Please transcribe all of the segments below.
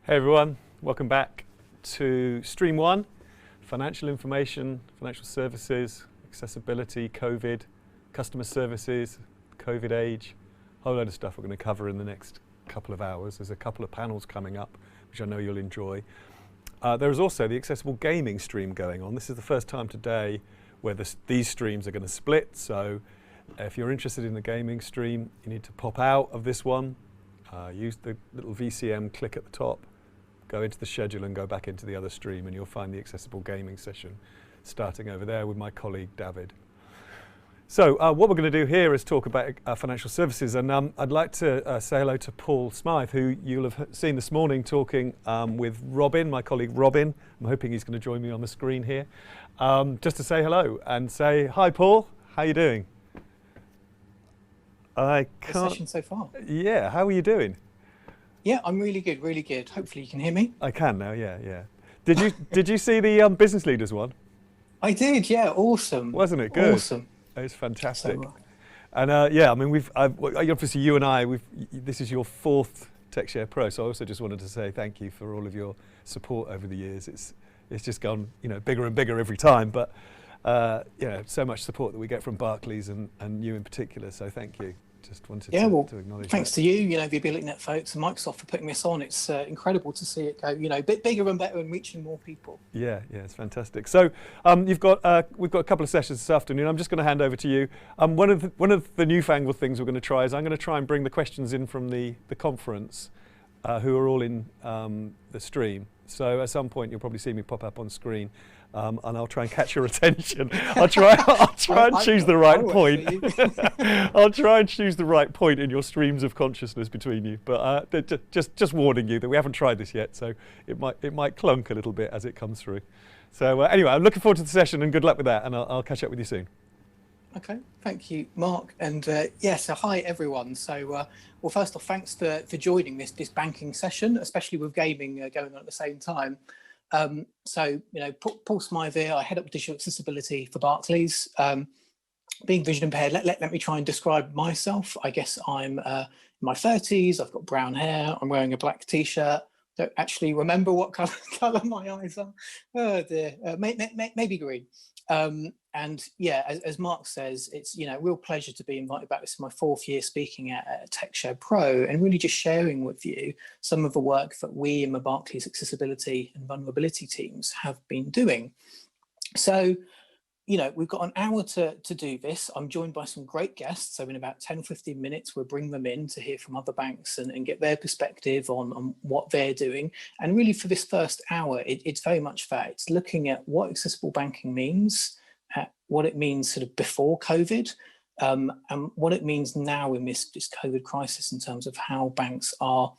Hey everyone, welcome back to Stream 1, financial information, financial services, accessibility, COVID, customer services, COVID age, a whole load of stuff we're going to cover in the next couple of hours. There's a couple of panels coming up, which I know you'll enjoy. There is also the accessible gaming stream going on. This is the first time today where these streams are going to split, so if you're interested in the gaming stream, you need to pop out of this one, use the little VCM click at the top, go into the schedule and go back into the other stream, and you'll find the accessible gaming session starting over there with my colleague David. So what we're going to do here is talk about financial services, and I'd like to say hello to Paul Smythe, who you'll have seen this morning talking with Robin, my colleague Robin. I'm hoping he's going to join me on the screen here, just to say hello and say, hi Paul, how are you doing? Good session so far. Yeah, how are you doing? Yeah, I'm really good, really good. Hopefully you can hear me. I can now, yeah. Did you see the business leaders one? I did, yeah, awesome. Wasn't it good? Awesome. It was fantastic. And yeah, I mean, obviously you and I, this is your 4th TechShare Pro, so I also just wanted to say thank you for all of your support over the years. It's just gone, bigger and bigger every time, but so much support that we get from Barclays and you in particular, so thank you. Just wanted to acknowledge thanks that. to you, the AbilityNet folks and Microsoft for putting this on. It's incredible to see it go, a bit bigger and better and reaching more people. Yeah, it's fantastic. So we've got a couple of sessions this afternoon. I'm just going to hand over to you. One of the newfangled things we're going to try is I'm going to try and bring the questions in from the conference, who are all in the stream. So at some point you'll probably see me pop up on screen. And I'll try and catch your attention. I'll try and choose the right point. I'll try and choose the right point in your streams of consciousness between you. But just warning you that we haven't tried this yet, so it might clunk a little bit as it comes through. So anyway, I'm looking forward to the session and good luck with that. And I'll catch up with you soon. Okay, thank you, Mark. And so hi everyone. So well, first off, thanks for joining this banking session, especially with gaming going on at the same time. Paul Smythe here, I head up digital accessibility for Barclays. Being vision impaired, let me try and describe myself. I guess I'm in my 30s, I've got brown hair, I'm wearing a black t-shirt. Don't actually remember what colour my eyes are. Oh dear, maybe green. And yeah, as Mark says, it's a real pleasure to be invited back. This is my 4th year speaking at TechShare Pro, and really just sharing with you some of the work that we in the Barclays accessibility and vulnerability teams have been doing. So, we've got an hour to do this. I'm joined by some great guests. So in about 10-15 minutes, we'll bring them in to hear from other banks and get their perspective on what they're doing. And really for this first hour, it's very much that. It's looking at what accessible banking means, what it means sort of before COVID, and what it means now in this COVID crisis in terms of how banks are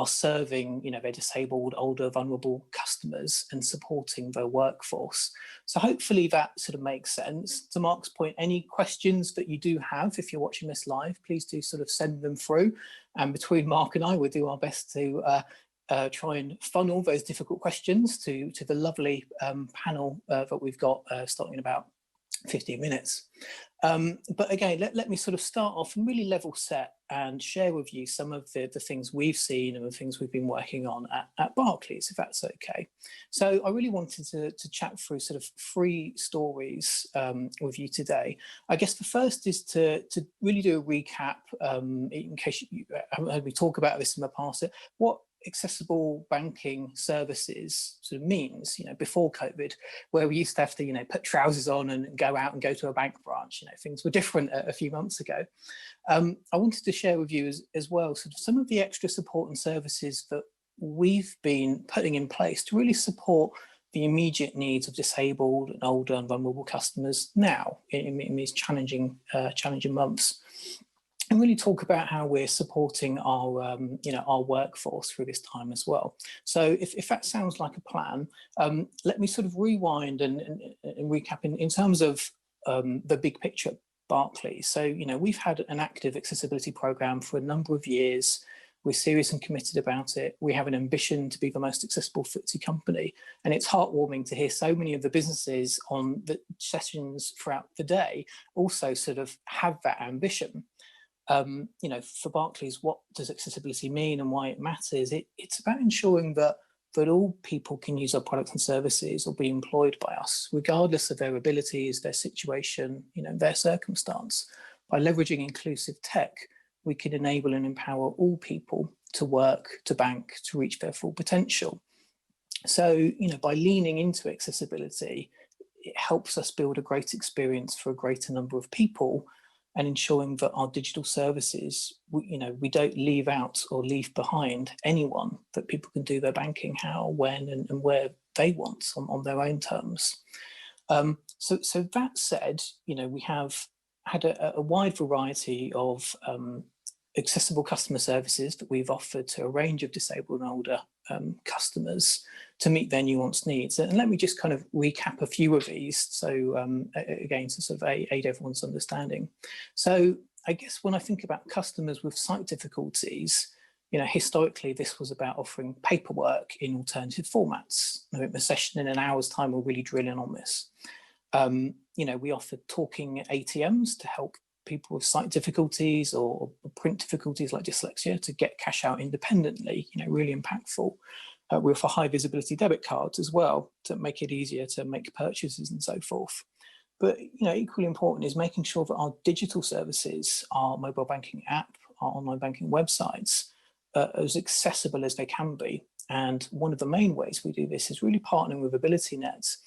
serving, their disabled, older, vulnerable customers and supporting their workforce. So hopefully that sort of makes sense. To Mark's point, any questions that you do have, if you're watching this live, please do sort of send them through. And between Mark and I, we'll do our best to try and funnel those difficult questions to the lovely panel that we've got starting in about 15 minutes. But again, let me sort of start off and really level set and share with you some of the things we've seen and the things we've been working on at Barclays, if that's okay. So I really wanted to chat through sort of 3 stories with you today. I guess the first is to really do a recap, in case you haven't heard me talk about this in the past, what accessible banking services sort of means, before COVID, where we used to have to, put trousers on and go out and go to a bank branch. Things were different a few months ago. I wanted to share with you as well sort of some of the extra support and services that we've been putting in place to really support the immediate needs of disabled and older and vulnerable customers now in these challenging months. And really talk about how we're supporting our, our workforce through this time as well. So if that sounds like a plan, let me sort of rewind and recap in terms of the big picture at Barclays. So, we've had an active accessibility program for a number of years. We're serious and committed about it. We have an ambition to be the most accessible FTSE company. And it's heartwarming to hear so many of the businesses on the sessions throughout the day also sort of have that ambition. You know, for Barclays, what does accessibility mean and why it matters? It's about ensuring that all people can use our products and services or be employed by us, regardless of their abilities, their situation, you know, their circumstance. By leveraging inclusive tech, we can enable and empower all people to work, to bank, to reach their full potential. So, you know, by leaning into accessibility, it helps us build a great experience for a greater number of people, and ensuring that our digital services, we don't leave out or leave behind anyone, that people can do their banking how, when, and where they want on their own terms. So that said, you know, we have had a wide variety of accessible customer services that we've offered to a range of disabled and older customers to meet their nuanced needs. And let me just kind of recap a few of these, so again, to sort of aid everyone's understanding. So I guess when I think about customers with sight difficulties, you know, historically this was about offering paperwork in alternative formats. I think the session in an hour's time will really drill in on this. You know, we offered talking ATMs to help people with sight difficulties or print difficulties like dyslexia to get cash out independently, you know, really impactful. We offer high visibility debit cards as well to make it easier to make purchases and so forth. But, you know, equally important is making sure that our digital services, our mobile banking app, our online banking websites, are as accessible as they can be. And one of the main ways we do this is really partnering with AbilityNet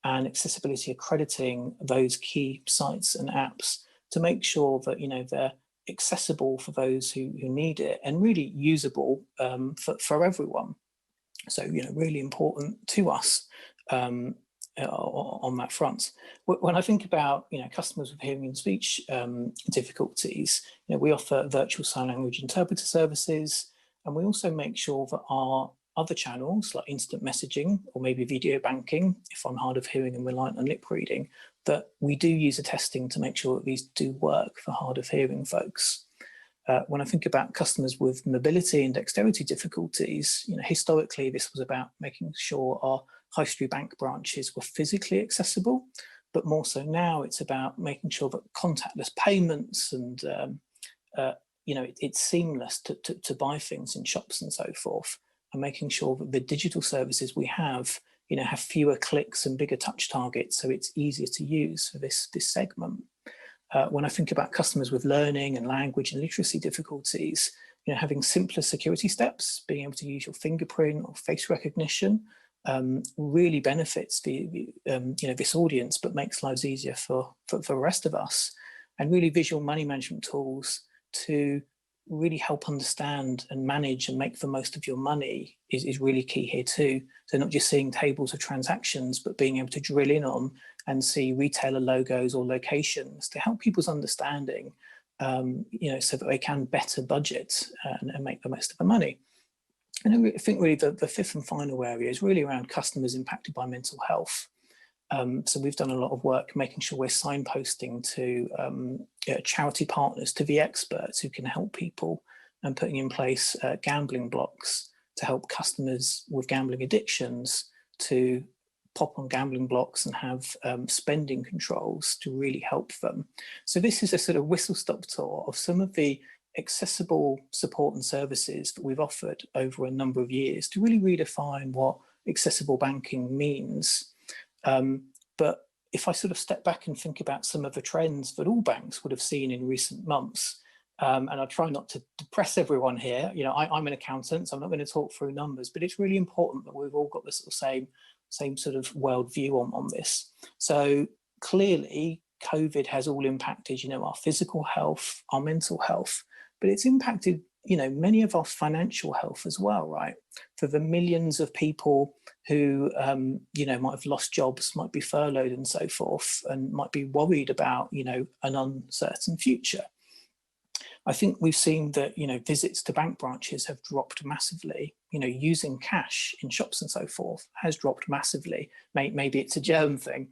and accessibility accrediting those key sites and apps to make sure that, you know, they're accessible for those who need it and really usable for everyone. So, you know, really important to us on that front. When I think about, you know, customers with hearing and speech difficulties, you know, we offer virtual sign language interpreter services, and we also make sure that our other channels like instant messaging or maybe video banking, if I'm hard of hearing and reliant on lip reading, that we do user testing to make sure that these do work for hard of hearing folks. When I think about customers with mobility and dexterity difficulties, you know, historically this was about making sure our high street bank branches were physically accessible, but more so now it's about making sure that contactless payments and you know, it's seamless to buy things in shops and so forth, and making sure that the digital services we have, you know, have fewer clicks and bigger touch targets, so it's easier to use for this segment. When I think about customers with learning and language and literacy difficulties, you know, having simpler security steps, being able to use your fingerprint or face recognition, really benefits the you know, this audience, but makes lives easier for the rest of us. And really visual money management tools to really help understand and manage and make the most of your money is really key here too. So not just seeing tables of transactions, but being able to drill in on and see retailer logos or locations to help people's understanding, you know, so that they can better budget and make the most of the money. And I think really the fifth and final area is really around customers impacted by mental health. So we've done a lot of work making sure we're signposting to charity partners, to the experts who can help people, and putting in place gambling blocks to help customers with gambling addictions to pop on gambling blocks and have spending controls to really help them. So this is a sort of whistle-stop tour of some of the accessible support and services that we've offered over a number of years to really redefine what accessible banking means. But if I sort of step back and think about some of the trends that all banks would have seen in recent months, and I try not to depress everyone here, you know, I'm an accountant, so I'm not going to talk through numbers, but it's really important that we've all got the sort of same sort of world view on this. So clearly, COVID has all impacted, you know, our physical health, our mental health, but it's impacted, you know, many of our financial health as well, right? For the millions of people who, you know, might have lost jobs, might be furloughed and so forth, and might be worried about, you know, an uncertain future. I think we've seen that, you know, visits to bank branches have dropped massively. You know, using cash in shops and so forth has dropped massively. Maybe it's a germ thing.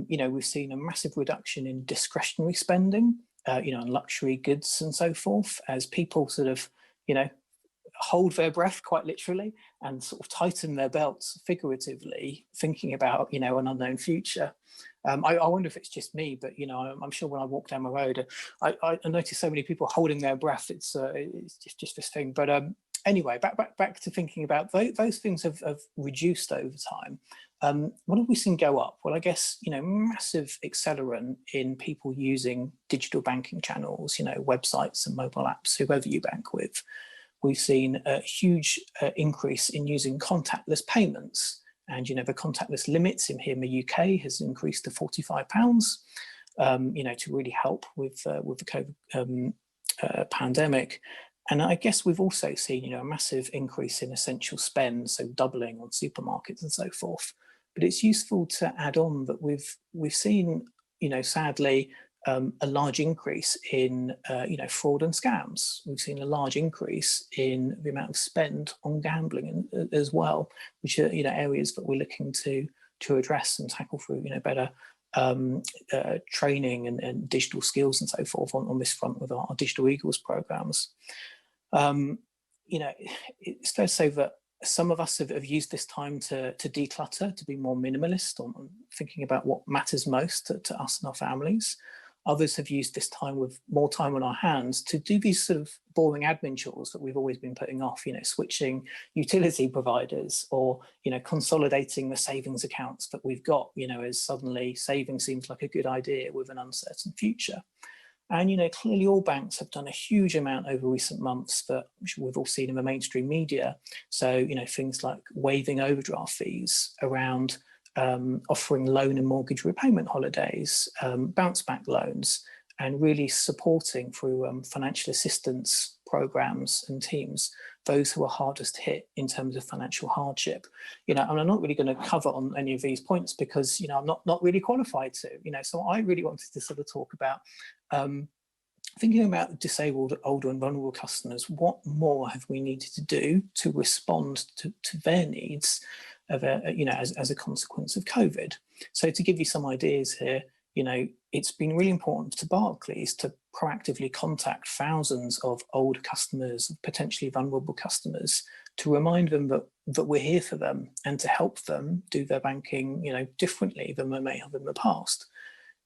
You know, we've seen a massive reduction in discretionary spending, you know, on luxury goods and so forth, as people sort of, you know, hold their breath quite literally and sort of tighten their belts figuratively, thinking about, you know, an unknown future. I wonder if it's just me, but, you know, I'm sure when I walk down the road, I notice so many people holding their breath. It's just this thing. But anyway, back to thinking about those things have reduced over time. What have we seen go up? Well, I guess, you know, massive accelerant in people using digital banking channels, you know, websites and mobile apps, whoever you bank with. We've seen a huge increase in using contactless payments. And, you know, the contactless limits here in the UK has increased to £45, you know, to really help with the COVID pandemic. And I guess we've also seen, you know, a massive increase in essential spend, so doubling on supermarkets and so forth. But it's useful to add on that we've seen, you know, sadly, a large increase in, you know, fraud and scams. We've seen a large increase in the amount of spend on gambling as well, which are, you know, areas that we're looking to address and tackle through, you know, better training and digital skills and so forth on this front with our Digital Eagles programs. You know, it's fair to say that some of us have used this time to declutter, to be more minimalist on thinking about what matters most to us and our families. Others have used this time with more time on our hands to do these sort of boring admin chores that we've always been putting off, you know, switching utility providers or, you know, consolidating the savings accounts that we've got, you know, as suddenly saving seems like a good idea with an uncertain future. And, you know, clearly all banks have done a huge amount over recent months that we've all seen in the mainstream media. So, you know, things like waiving overdraft fees, around offering loan and mortgage repayment holidays, bounce back loans, and really supporting through financial assistance programs and teams those who are hardest hit in terms of financial hardship. You know, and I'm not really going to cover on any of these points because, you know, I'm not really qualified to, you know, so I really wanted to sort of talk about thinking about disabled, older and vulnerable customers. What more have we needed to do to respond to their needs of you know, as a consequence of COVID? So to give you some ideas here, you know, it's been really important to Barclays to proactively contact thousands of older customers, potentially vulnerable customers, to remind them that we're here for them and to help them do their banking, you know, differently than they may have in the past.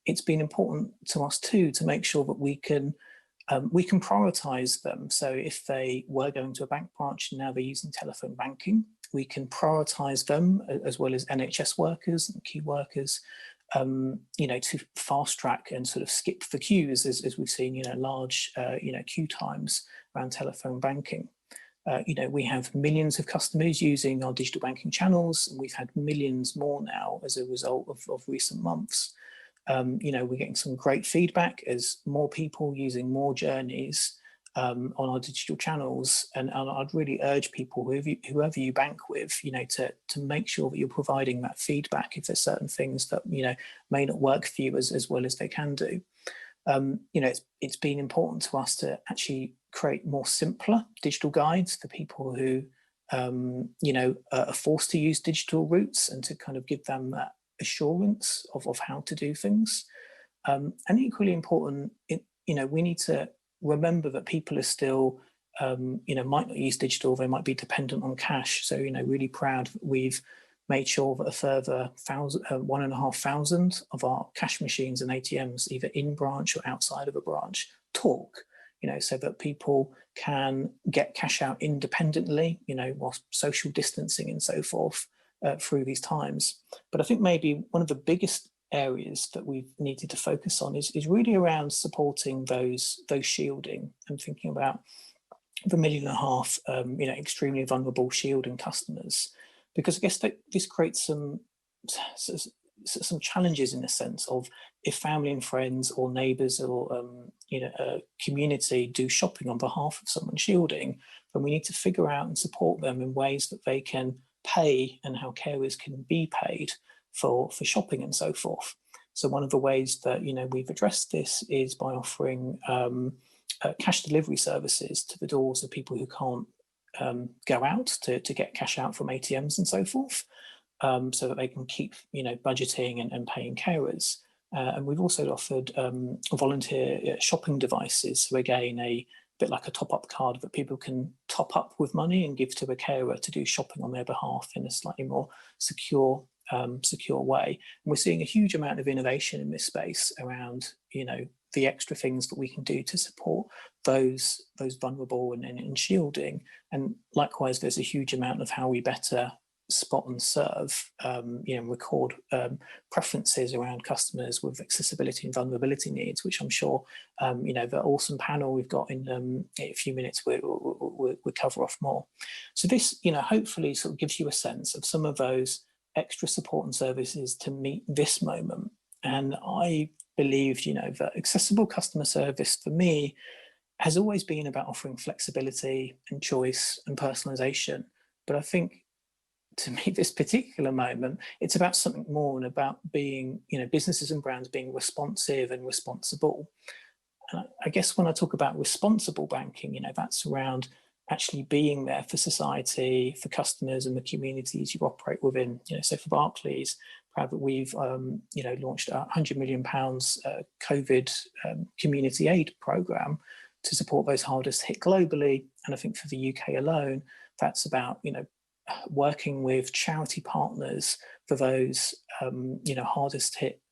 It's been important to us too to make sure that we can prioritise them. So if they were going to a bank branch and now they're using telephone banking, we can prioritise them as well as NHS workers and key workers, you know, to fast track and sort of skip the queues as we've seen, you know, large, you know, queue times around telephone banking. You know, we have millions of customers using our digital banking channels, and we've had millions more now as a result of recent months. You know, we're getting some great feedback as more people using more journeys on our digital channels, and I'd really urge people, whoever you bank with, you know, to make sure that you're providing that feedback if there's certain things that, you know, may not work for you as well as they can do. You know, it's been important to us to actually create more simpler digital guides for people who, you know, are forced to use digital routes, and to kind of give them that assurance of how to do things. And equally important, you know, we need to remember that people are still, you know, might not use digital, they might be dependent on cash. So, you know, really proud that we've made sure that a further 1,500 of our cash machines and ATMs, either in branch or outside of a branch, talk, you know, so that people can get cash out independently, you know, whilst social distancing and so forth through these times. But I think maybe one of the biggest areas that we've needed to focus on is really around supporting those shielding, and thinking about the 1.5 million, you know, extremely vulnerable shielding customers, because I guess that this creates some challenges in the sense of, if family and friends or neighbours or you know, a community do shopping on behalf of someone shielding, then we need to figure out and support them in ways that they can pay, and how carers can be paid for shopping and so forth. So one of the ways that, you know, we've addressed this is by offering cash delivery services to the doors of people who can't go out to get cash out from ATMs and so forth, so that they can keep, you know, budgeting and paying carers. And we've also offered volunteer shopping devices. So again, a bit like a top-up card that people can top up with money and give to a carer to do shopping on their behalf in a slightly more secure way. And we're seeing a huge amount of innovation in this space around, the extra things that we can do to support those vulnerable and shielding. And likewise, there's a huge amount of how we better spot and serve, record preferences around customers with accessibility and vulnerability needs, which I'm sure, the awesome panel we've got in a few minutes we'll cover off more. So this, hopefully sort of gives you a sense of some of those extra support and services to meet this moment. And I believe, that accessible customer service for me has always been about offering flexibility and choice and personalization. But I think to meet this particular moment, it's about something more, and about being, businesses and brands being responsive and responsible. And I guess when I talk about responsible banking, that's around actually being there for society, for customers and the communities you operate within. So for Barclays, proud that we've launched a £100 million COVID community aid programme to support those hardest hit globally. And I think for the UK alone, that's about working with charity partners for those hardest hit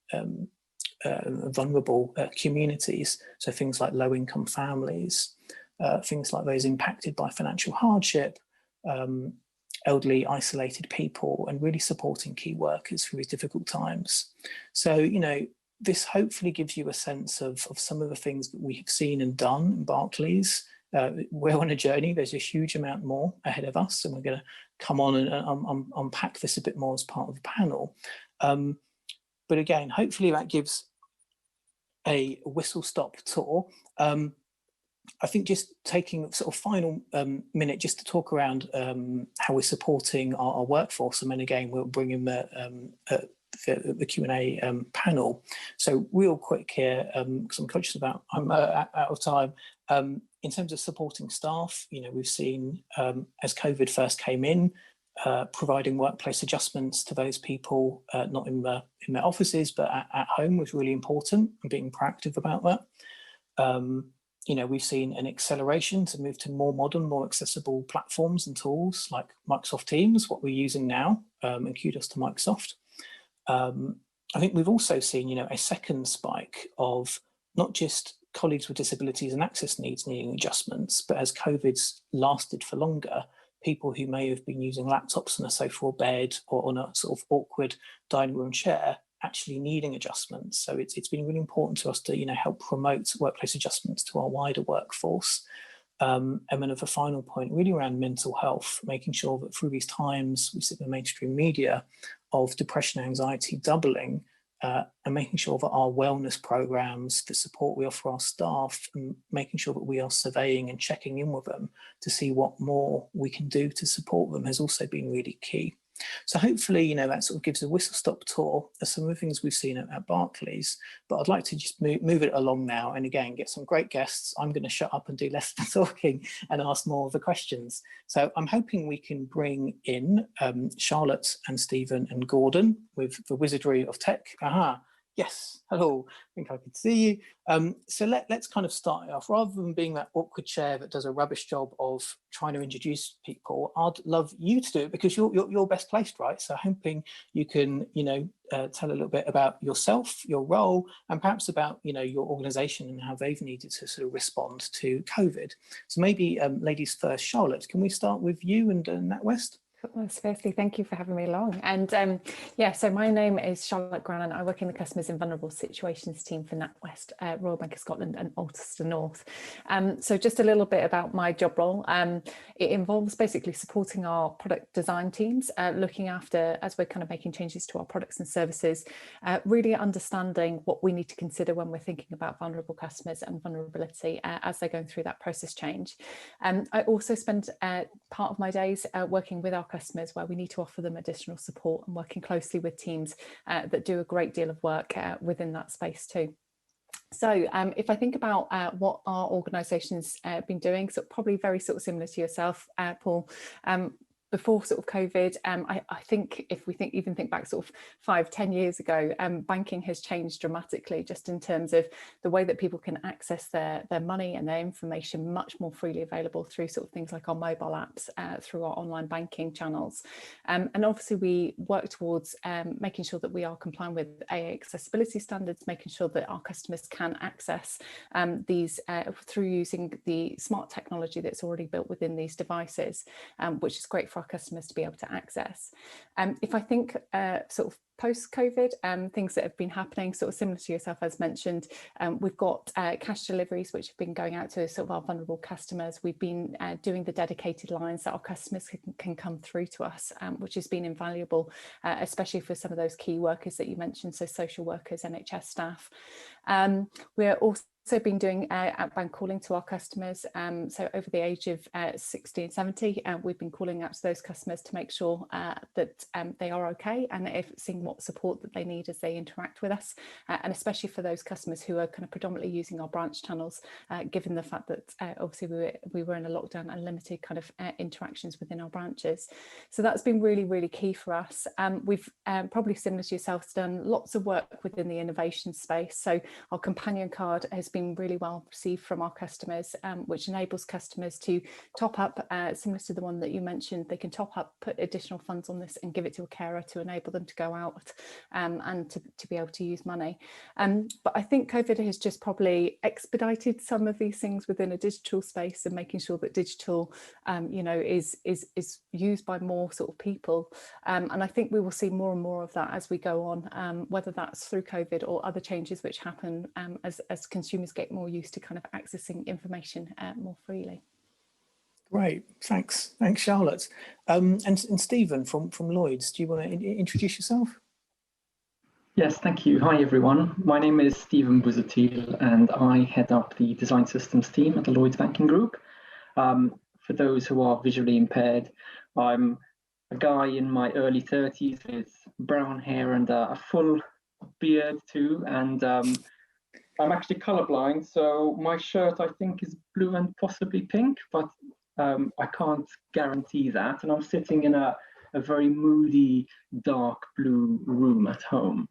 vulnerable communities. So things like low income families, things like those impacted by financial hardship, elderly isolated people, and really supporting key workers through these difficult times. So this hopefully gives you a sense of some of the things that we have seen and done in Barclays. We're on a journey. There's a huge amount more ahead of us, and we're going to come on and unpack this a bit more as part of the panel. But again, hopefully that gives a whistle-stop tour. I think just taking sort of final minute just to talk around how we're supporting our workforce. And then again, we'll bring in the Q&A panel. So real quick here, because I'm conscious about I'm out of time. In terms of supporting staff, we've seen as COVID first came in, providing workplace adjustments to those people not in their offices but at home was really important, and being proactive about that. We've seen an acceleration to move to more modern, more accessible platforms and tools like Microsoft Teams, what we're using now, and kudos to Microsoft. I think we've also seen, a second spike of not just colleagues with disabilities and access needs needing adjustments, but as COVID's lasted for longer, people who may have been using laptops on a sofa or bed or on a sort of awkward dining room chair actually needing adjustments. So it's been really important to us to, help promote workplace adjustments to our wider workforce. And then of a final point, really around mental health, making sure that through these times, we see the mainstream media of depression and anxiety doubling, and making sure that our wellness programs, the support we offer our staff, and making sure that we are surveying and checking in with them to see what more we can do to support them has also been really key. So hopefully, that sort of gives a whistle-stop tour of some of the things we've seen at Barclays. But I'd like to just move it along now, and again, get some great guests. I'm going to shut up and do less of the talking and ask more of the questions. So I'm hoping we can bring in Charlotte and Stephen and Gordon with the wizardry of tech. Aha. Yes, hello, I think I can see you. So let's kind of start it off. Rather than being that awkward chair that does a rubbish job of trying to introduce people, I'd love you to do it because you're best placed, right? So hoping you can, tell a little bit about yourself, your role, and perhaps about, your organisation and how they've needed to sort of respond to COVID. So maybe ladies first, Charlotte, can we start with you and NatWest? Well, firstly, thank you for having me along. And so my name is Charlotte Grannon. I work in the Customers in Vulnerable Situations team for NatWest, Royal Bank of Scotland and Ulster North. So just a little bit about my job role. It involves basically supporting our product design teams, looking after, as we're kind of making changes to our products and services, really understanding what we need to consider when we're thinking about vulnerable customers and vulnerability as they're going through that process change. I also spend part of my days working with our customers where we need to offer them additional support, and working closely with teams that do a great deal of work within that space too. So if I think about what our organisation's been doing, so probably very sort of similar to yourself, Paul, before sort of COVID, I think if we even think back sort of 5-10 years ago, banking has changed dramatically, just in terms of the way that people can access their money and their information much more freely available through sort of things like our mobile apps, through our online banking channels. And obviously we work towards making sure that we are complying with AA accessibility standards, making sure that our customers can access these through using the smart technology that's already built within these devices, which is great for our customers to be able to access. If I think sort of post-COVID, things that have been happening sort of similar to yourself, as mentioned, we've got cash deliveries which have been going out to sort of our vulnerable customers. We've been doing the dedicated lines that our customers can come through to us, which has been invaluable, especially for some of those key workers that you mentioned, so social workers, NHS staff. We're also been doing outbound calling to our customers. So over the age of 60 and 70, we've been calling out to those customers to make sure that they are okay, and seeing what support that they need as they interact with us, and especially for those customers who are kind of predominantly using our branch channels, given the fact that obviously we were in a lockdown and limited kind of interactions within our branches. So that's been really, really key for us. We've probably similar to yourselves done lots of work within the innovation space. So our companion card has been really well received from our customers, which enables customers to top up, similar to the one that you mentioned. They can top up, put additional funds on this and give it to a carer to enable them to go out and to be able to use money. But I think COVID has just probably expedited some of these things within a digital space, and making sure that digital is used by more sort of people, and I think we will see more and more of that as we go on, whether that's through COVID or other changes which happen as consumers get more used to kind of accessing information more freely. Great, thanks Charlotte. And Stephen from Lloyds, do you want to introduce yourself? Yes, thank you. Hi everyone, my name is Stephen Buzatil and I head up the design systems team at the Lloyds Banking Group. For those who are visually impaired, I'm a guy in my early 30s with brown hair and a full beard too, and I'm actually colorblind, so my shirt I think is blue and possibly pink, but I can't guarantee that. And I'm sitting in a very moody, dark blue room at home.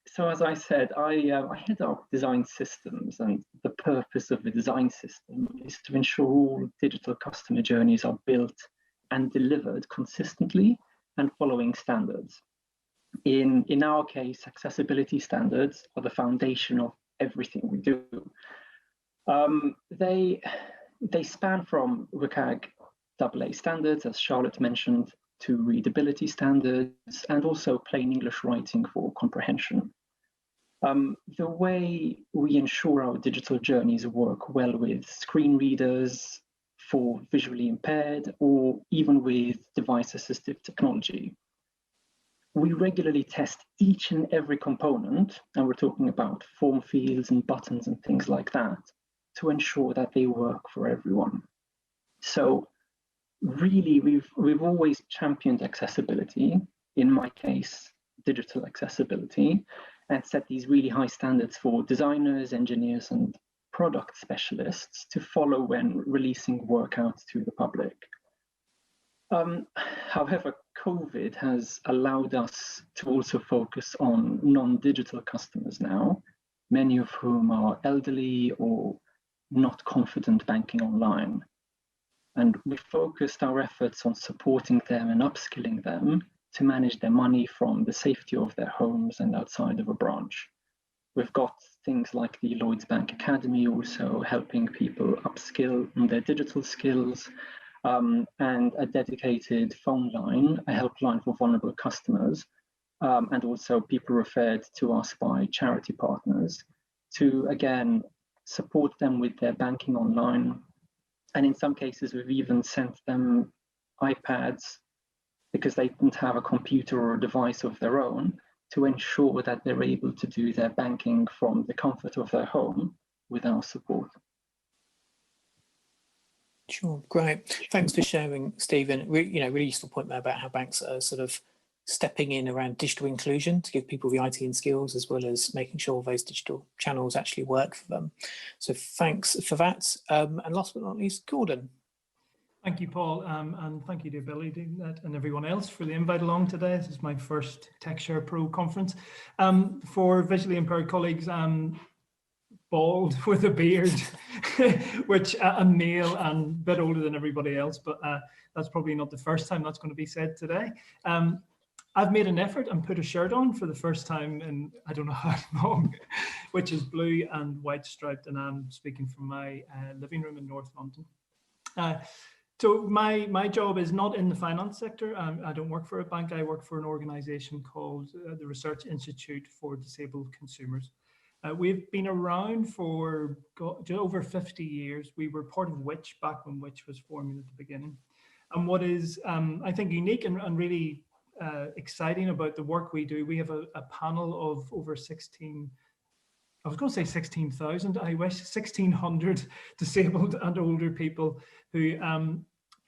So as I said, I head up design systems, and the purpose of the design system is to ensure all digital customer journeys are built and delivered consistently and following standards. In our case, accessibility standards are the foundation of everything we do. They span from WCAG AA standards, as Charlotte mentioned, to readability standards, and also plain English writing for comprehension. The way we ensure our digital journeys work well with screen readers for visually impaired, or even with device-assistive technology. We regularly test each and every component, and we're talking about form fields and buttons and things like that, to ensure that they work for everyone. So really, we've always championed accessibility, in my case, digital accessibility, and set these really high standards for designers, engineers, and product specialists to follow when releasing work out to the public. However, COVID has allowed us to also focus on non-digital customers now, many of whom are elderly or not confident banking online. And we focused our efforts on supporting them and upskilling them to manage their money from the safety of their homes and outside of a branch. We've got things like the Lloyds Bank Academy also helping people upskill on their digital skills, and a dedicated phone line, a helpline for vulnerable customers, and also people referred to us by charity partners to, again, support them with their banking online. And in some cases, we've even sent them iPads because they didn't have a computer or a device of their own, to ensure that they're able to do their banking from the comfort of their home with our support. Sure, great. Thanks for sharing, Stephen. Really useful point there about how banks are sort of stepping in around digital inclusion to give people the IT and skills, as well as making sure those digital channels actually work for them. So thanks for that. And last but not least, Gordon. Thank you, Paul, and thank you to Billy and everyone else for the invite along today. This is my first TechShare Pro conference. For visually impaired colleagues, I'm bald with a beard, which I'm male and a bit older than everybody else, but that's probably not the first time that's going to be said today. I've made an effort and put a shirt on for the first time in I don't know how long, which is blue and white striped, and I'm speaking from my living room in North London. So my job is not in the finance sector. I don't work for a bank. I work for an organization called the Research Institute for Disabled Consumers. We've been around for over 50 years. We were part of Which back when Which was forming at the beginning. And what is, I think, unique and really exciting about the work we do, we have a panel of over 16, I was going to say 16,000, I wish, 1,600 disabled and older people who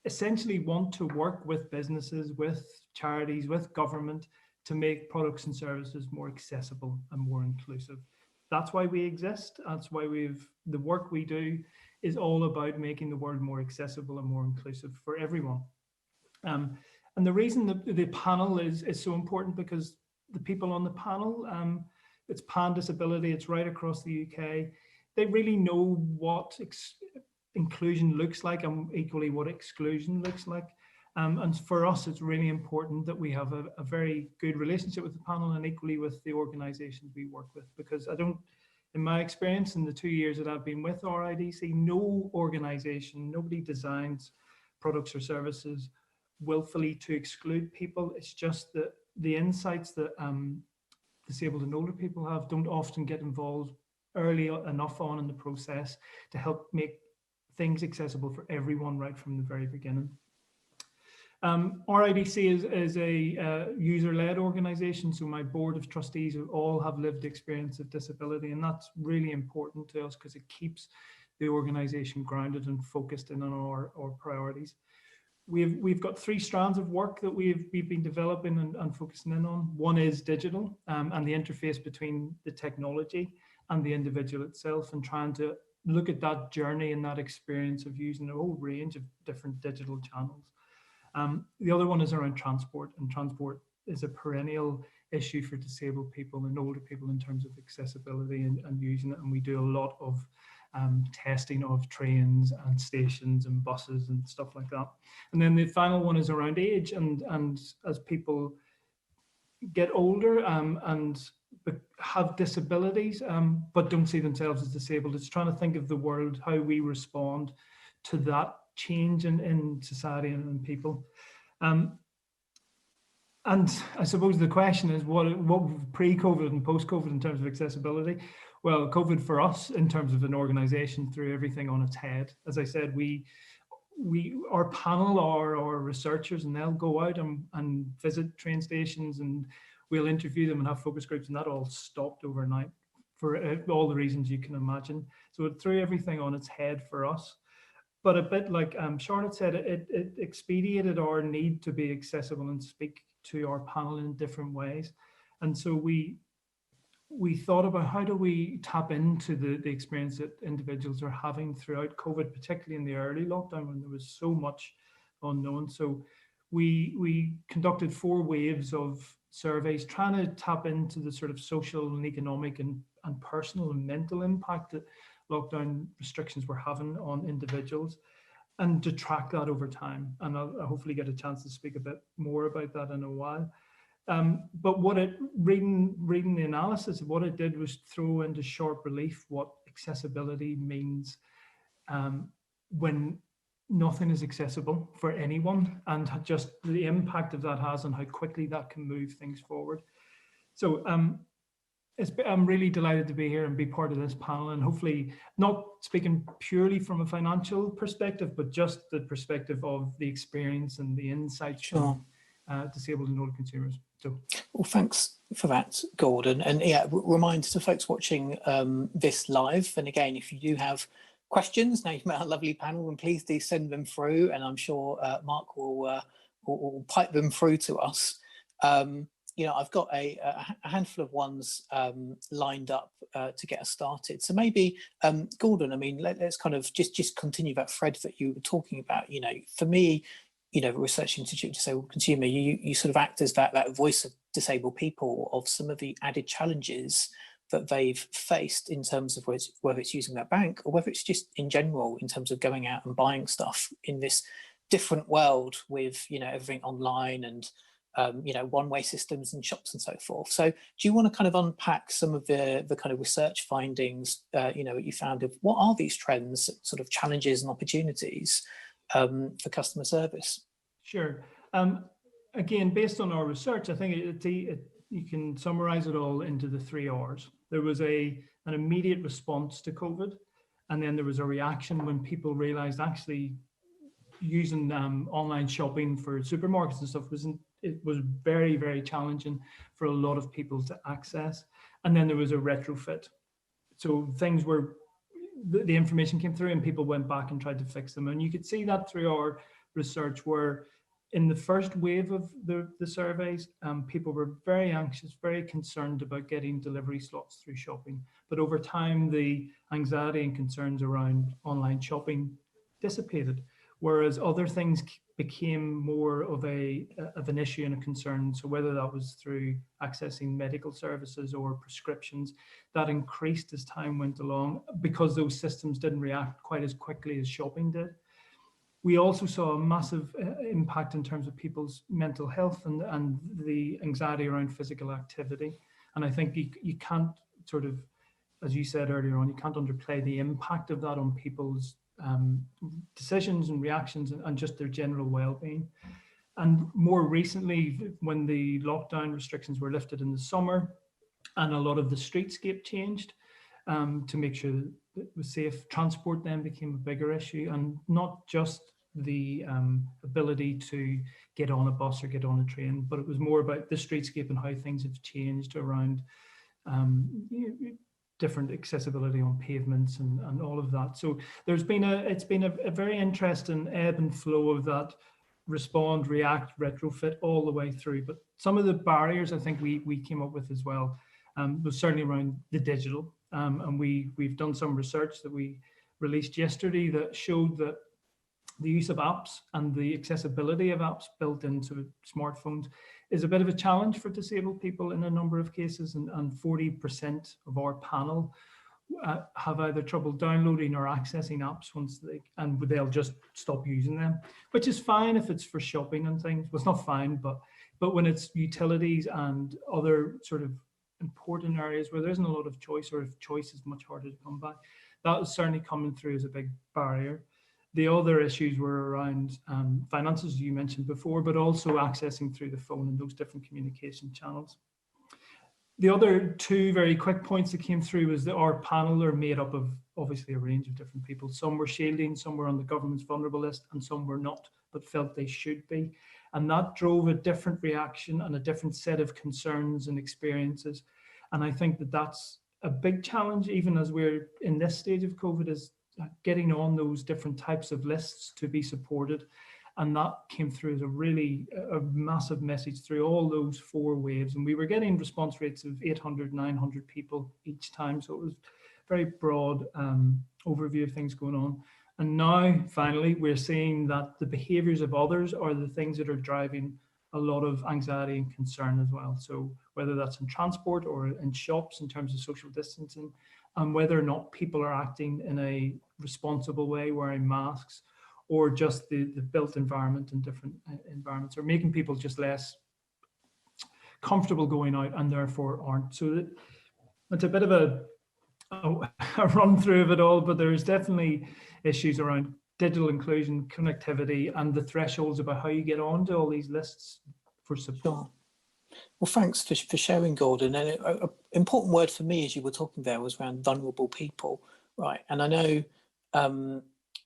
essentially want to work with businesses, with charities, with government to make products and services more accessible and more inclusive. That's why we exist. That's why the work we do is all about making the world more accessible and more inclusive for everyone. And the reason that the panel is so important, because the people on the panel, it's Pan Disability, it's right across the UK. They really know what inclusion looks like and equally what exclusion looks like. And for us, it's really important that we have a very good relationship with the panel and equally with the organizations we work with, because in my experience in the 2 years that I've been with RIDC, no organization, nobody designs products or services willfully to exclude people. It's just that the insights that disabled and older people have don't often get involved early enough on in the process to help make things accessible for everyone right from the very beginning. RIDC is a user-led organization, so my board of trustees all have lived experience of disability, and that's really important to us because it keeps the organization grounded and focused in on our priorities. We've got 3 strands of work that we've been developing and focusing in on. One is digital and the interface between the technology and the individual itself, and trying to look at that journey and that experience of using a whole range of different digital channels. The other one is around transport, and transport is a perennial issue for disabled people and older people in terms of accessibility and using it. And we do a lot of testing of trains and stations and buses and stuff like that. And then the final one is around age, and as people get older and have disabilities but don't see themselves as disabled, it's trying to think of the world, how we respond to that change in society and in people. And I suppose the question is, what pre-COVID and post-COVID in terms of accessibility? Well, COVID for us in terms of an organization threw everything on its head. As I said, our panel are our researchers, and they'll go out and visit train stations, and we'll interview them and have focus groups, and that all stopped overnight for all the reasons you can imagine. So it threw everything on its head for us. But a bit like Charlotte said, it expedited our need to be accessible and speak to our panel in different ways. And so we thought about how do we tap into the experience that individuals are having throughout COVID, particularly in the early lockdown when there was so much unknown. So we conducted 4 waves of surveys trying to tap into the sort of social and economic and personal and mental impact that lockdown restrictions were having on individuals, and to track that over time. And I'll hopefully get a chance to speak a bit more about that in a while. But reading the analysis, what it did was throw into sharp relief what accessibility means when nothing is accessible for anyone, and just the impact of that has on how quickly that can move things forward. So I'm really delighted to be here and be part of this panel, and hopefully not speaking purely from a financial perspective, but just the perspective of the experience and the insights from disabled and older consumers. So, well, thanks for that, Gordon. And yeah, reminder to folks watching this live, and again, if you do have questions, now you've met a lovely panel, and please do send them through, and I'm sure Mark will pipe them through to us. I've got a handful of ones lined up to get us started. So maybe, Gordon, I mean, let's kind of just continue that thread that you were talking about. For me, Research Institute Disabled Consumer, you sort of act as that voice of disabled people, of some of the added challenges that they've faced in terms of whether it's using their bank or whether it's just in general in terms of going out and buying stuff in this different world with everything online and one-way systems and shops and so forth. So do you want to kind of unpack some of the kind of research findings that you found of what are these trends, sort of challenges and opportunities for customer service? Sure. Again, based on our research, I think you can summarize it all into the 3 R's. There was an immediate response to COVID, and then there was a reaction when people realized actually using online shopping for supermarkets and stuff was very, very challenging for a lot of people to access. And then there was a retrofit. So things were, the information came through and people went back and tried to fix them. And you could see that through our research, where in the first wave of the surveys, people were very anxious, very concerned about getting delivery slots through shopping. But over time, the anxiety and concerns around online shopping dissipated, whereas other things became more of an issue and a concern. So whether that was through accessing medical services or prescriptions, that increased as time went along because those systems didn't react quite as quickly as shopping did. We also saw a massive impact in terms of people's mental health and the anxiety around physical activity. And I think you can't sort of, as you said earlier on, you can't underplay the impact of that on people's decisions and reactions and just their general well-being. And more recently, when the lockdown restrictions were lifted in the summer and a lot of the streetscape changed to make sure that it was safe, transport then became a bigger issue, and not just the ability to get on a bus or get on a train, but it was more about the streetscape and how things have changed around different accessibility on pavements and all of that. So it's been a very interesting ebb and flow of that respond, react, retrofit all the way through. But some of the barriers I think we came up with as well was certainly around the digital. And we've done some research that we released yesterday that showed that the use of apps and the accessibility of apps built into smartphones is a bit of a challenge for disabled people in a number of cases, and 40% of our panel have either trouble downloading or accessing apps and they'll just stop using them, which is fine if it's for shopping and things. Well, it's not fine, but when it's utilities and other sort of important areas where there isn't a lot of choice, or if choice is much harder to come by, that is certainly coming through as a big barrier. The other issues were around finances, you mentioned before, but also accessing through the phone and those different communication channels. The other 2 very quick points that came through was that our panel are made up of obviously a range of different people. Some were shielding, some were on the government's vulnerable list, and some were not, but felt they should be. And that drove a different reaction and a different set of concerns and experiences. And I think that that's a big challenge, even as we're in this stage of COVID, is getting on those different types of lists to be supported. And that came through as a massive message through all those 4 waves. And we were getting response rates of 800, 900 people each time. So it was very broad overview of things going on. And now, finally, we're seeing that the behaviors of others are the things that are driving a lot of anxiety and concern as well. So whether that's in transport or in shops in terms of social distancing, and whether or not people are acting in a responsible way, wearing masks, or just the built environment in different environments, or making people just less comfortable going out and therefore aren't. So it's a bit of a run through of it all, but there's definitely issues around digital inclusion, connectivity, and the thresholds about how you get onto all these lists for support. Sure. Well, thanks for sharing, Gordon. And an important word for me as you were talking there was around vulnerable people, right? And I know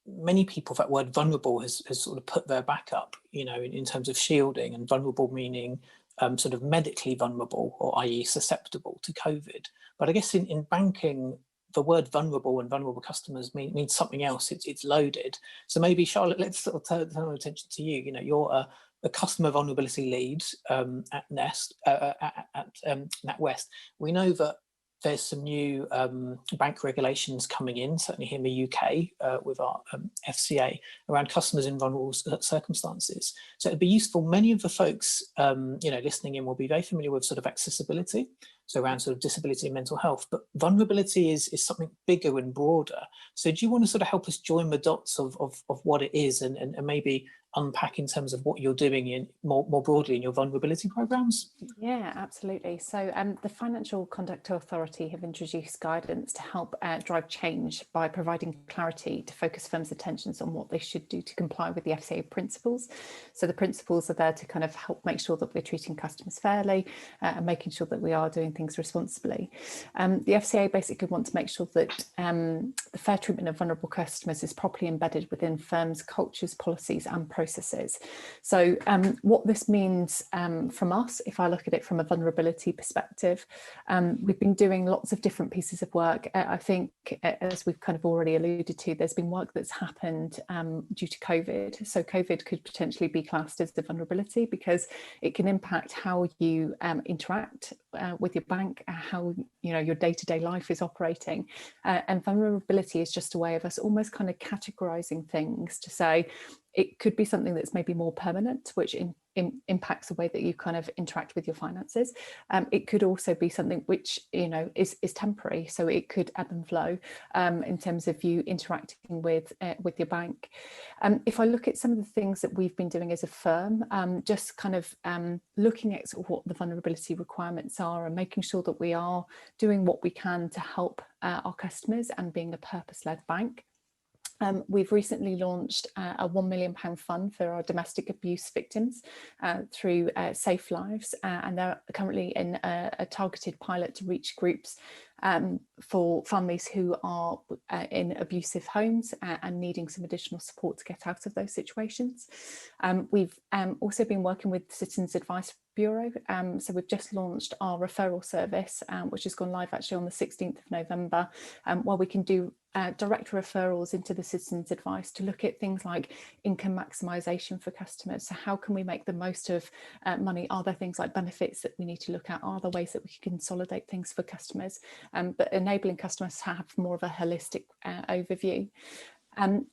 many people, that word vulnerable has sort of put their back up, in terms of shielding, and vulnerable meaning sort of medically vulnerable, or i.e. susceptible to COVID. But I guess in banking, the word vulnerable and vulnerable customers means something else. It's loaded. So maybe, Charlotte, let's sort of turn our attention to you. You're the customer vulnerability lead at NatWest, we know that there's some new bank regulations coming in, certainly here in the UK with our FCA, around customers in vulnerable circumstances. So it'd be useful. Many of the folks listening in will be very familiar with sort of accessibility, so around sort of disability and mental health, but vulnerability is something bigger and broader. So do you want to sort of help us join the dots of what it is and maybe unpack in terms of what you're doing in more broadly in your vulnerability programs? Yeah, absolutely. So the Financial Conduct Authority have introduced guidance to help drive change by providing clarity to focus firms' attentions on what they should do to comply with the FCA principles. So the principles are there to kind of help make sure that we're treating customers fairly and making sure that we are doing things responsibly. The FCA basically want to make sure that the fair treatment of vulnerable customers is properly embedded within firms' cultures, policies and processes. So what this means from us, if I look at it from a vulnerability perspective, we've been doing lots of different pieces of work. I think, as we've kind of already alluded to, there's been work that's happened due to COVID. So COVID could potentially be classed as a vulnerability because it can impact how you interact with your bank, how your day-to-day life is operating. And vulnerability is just a way of us almost kind of categorizing things to say it could be something that's maybe more permanent, which impacts the way that you kind of interact with your finances. It could also be something which is temporary, so it could ebb and flow in terms of you interacting with your bank. If I look at some of the things that we've been doing as a firm, just kind of looking at sort of what the vulnerability requirements are and making sure that we are doing what we can to help our customers and being a purpose-led bank. We've recently launched a £1 million fund for our domestic abuse victims through Safe Lives, and they're currently in a targeted pilot to reach groups for families who are in abusive homes and needing some additional support to get out of those situations. We've also been working with Citizens Advice Bureau, so we've just launched our referral service, which has gone live actually on the 16th of November, where we can do direct referrals into the Citizens Advice to look at things like income maximisation for customers. So how can we make the most of money? Are there things like benefits that we need to look at? Are there ways that we can consolidate things for customers? But enabling customers to have more of a holistic overview.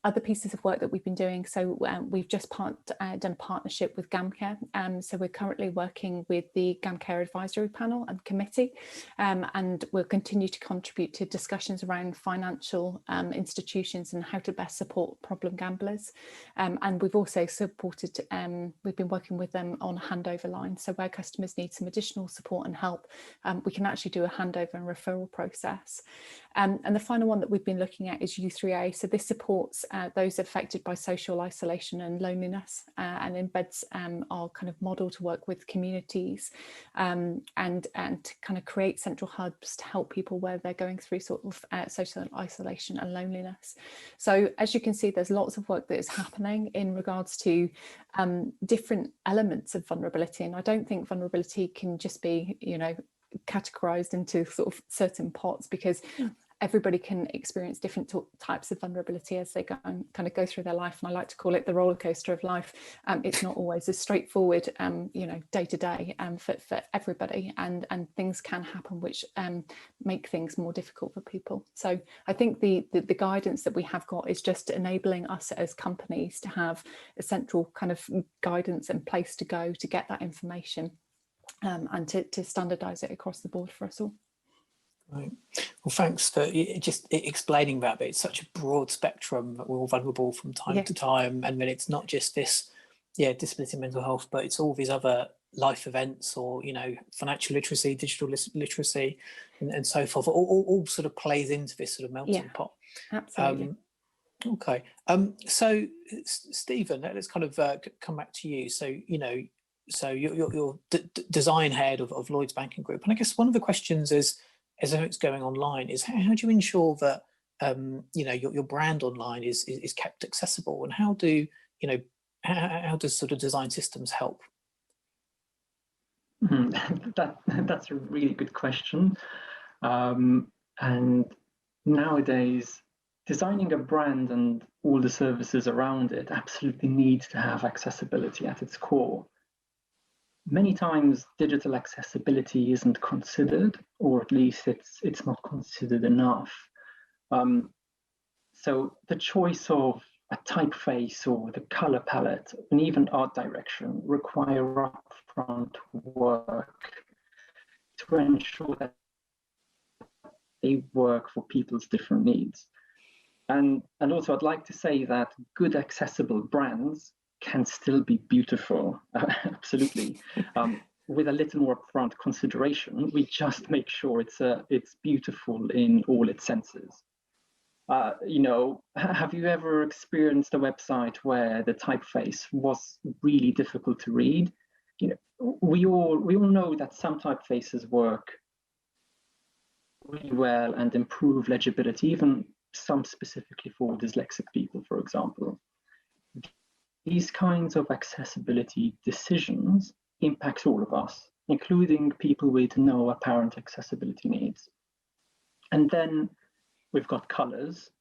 Other pieces of work that we've been doing, so we've just done a partnership with GamCare, so we're currently working with the GamCare Advisory Panel and Committee, and we'll continue to contribute to discussions around financial institutions and how to best support problem gamblers. And we've also supported, we've been working with them on handover lines, so where customers need some additional support and help, we can actually do a handover and referral process. And the final one that we've been looking at is U3A, so this supports those affected by social isolation and loneliness, and embeds our kind of model to work with communities and to kind of create central hubs to help people where they're going through sort of social isolation and loneliness. So as you can see, there's lots of work that is happening in regards to different elements of vulnerability, and I don't think vulnerability can just be categorized into sort of certain pots, because everybody can experience different types of vulnerability as they go through their life, and I like to call it the roller coaster of life. It's not always as straightforward, day to day for everybody, and things can happen which make things more difficult for people. So I think the guidance that we have got is just enabling us as companies to have a central kind of guidance and place to go to get that information, and to standardize it across the board for us all. Right. Well, thanks for just explaining that. But it's such a broad spectrum that we're all vulnerable from time to time, and then it's not just this, disability and mental health, but it's all these other life events, or financial literacy, digital literacy, and so forth. All sort of plays into this sort of melting pot. Absolutely. Okay. So Stephen, let's kind of come back to you. So so you're design head of Lloyds Banking Group, and I guess one of the questions is, as it's going online, is how do you ensure that your brand online is kept accessible, and how does sort of design systems help? That's a really good question, and nowadays designing a brand and all the services around it absolutely needs to have accessibility at its core. Many times digital accessibility isn't considered, or at least it's not considered enough. So the choice of a typeface or the color palette and even art direction require upfront work to ensure that they work for people's different needs. And also I'd like to say that good accessible brands can still be beautiful, absolutely. With a little more upfront consideration, we just make sure it's beautiful in all its senses. Have you ever experienced a website where the typeface was really difficult to read? We all know that some typefaces work really well and improve legibility, even some specifically for dyslexic people, for example. These kinds of accessibility decisions impact all of us, including people with no apparent accessibility needs. And then we've got colors.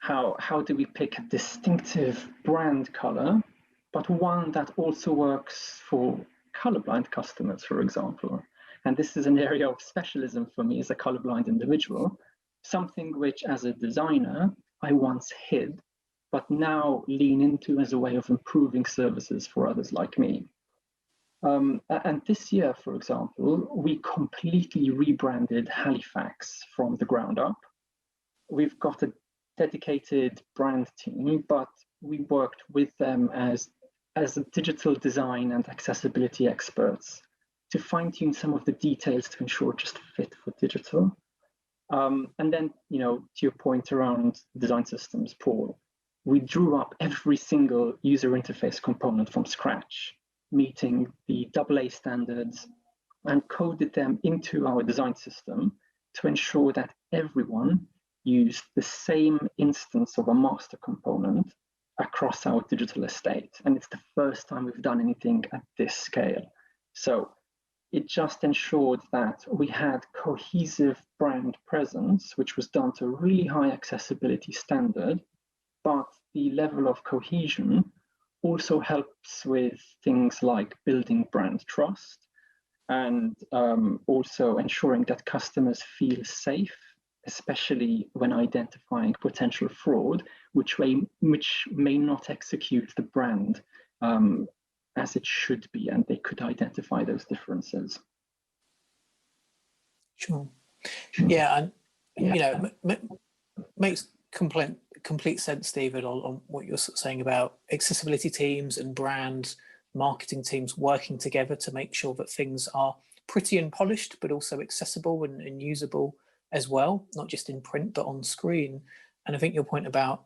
How do we pick a distinctive brand color, but one that also works for colorblind customers, for example? And this is an area of specialism for me as a colorblind individual, something which as a designer, I once hid, but now lean into as a way of improving services for others like me. And this year, for example, we completely rebranded Halifax from the ground up. We've got a dedicated brand team, but we worked with them as digital design and accessibility experts to fine-tune some of the details to ensure just fit for digital. And then, to your point around design systems, Paul, we drew up every single user interface component from scratch, meeting the AA standards, and coded them into our design system to ensure that everyone used the same instance of a master component across our digital estate. And it's the first time we've done anything at this scale. So it just ensured that we had cohesive brand presence, which was done to a really high accessibility standard, but the level of cohesion also helps with things like building brand trust and also ensuring that customers feel safe, especially when identifying potential fraud, which may not execute the brand as it should be, and they could identify those differences. Sure. Yeah, and makes complete sense, Stephen, on what you're saying about accessibility teams and brand marketing teams working together to make sure that things are pretty and polished, but also accessible and usable as well, not just in print, but on screen. And I think your point about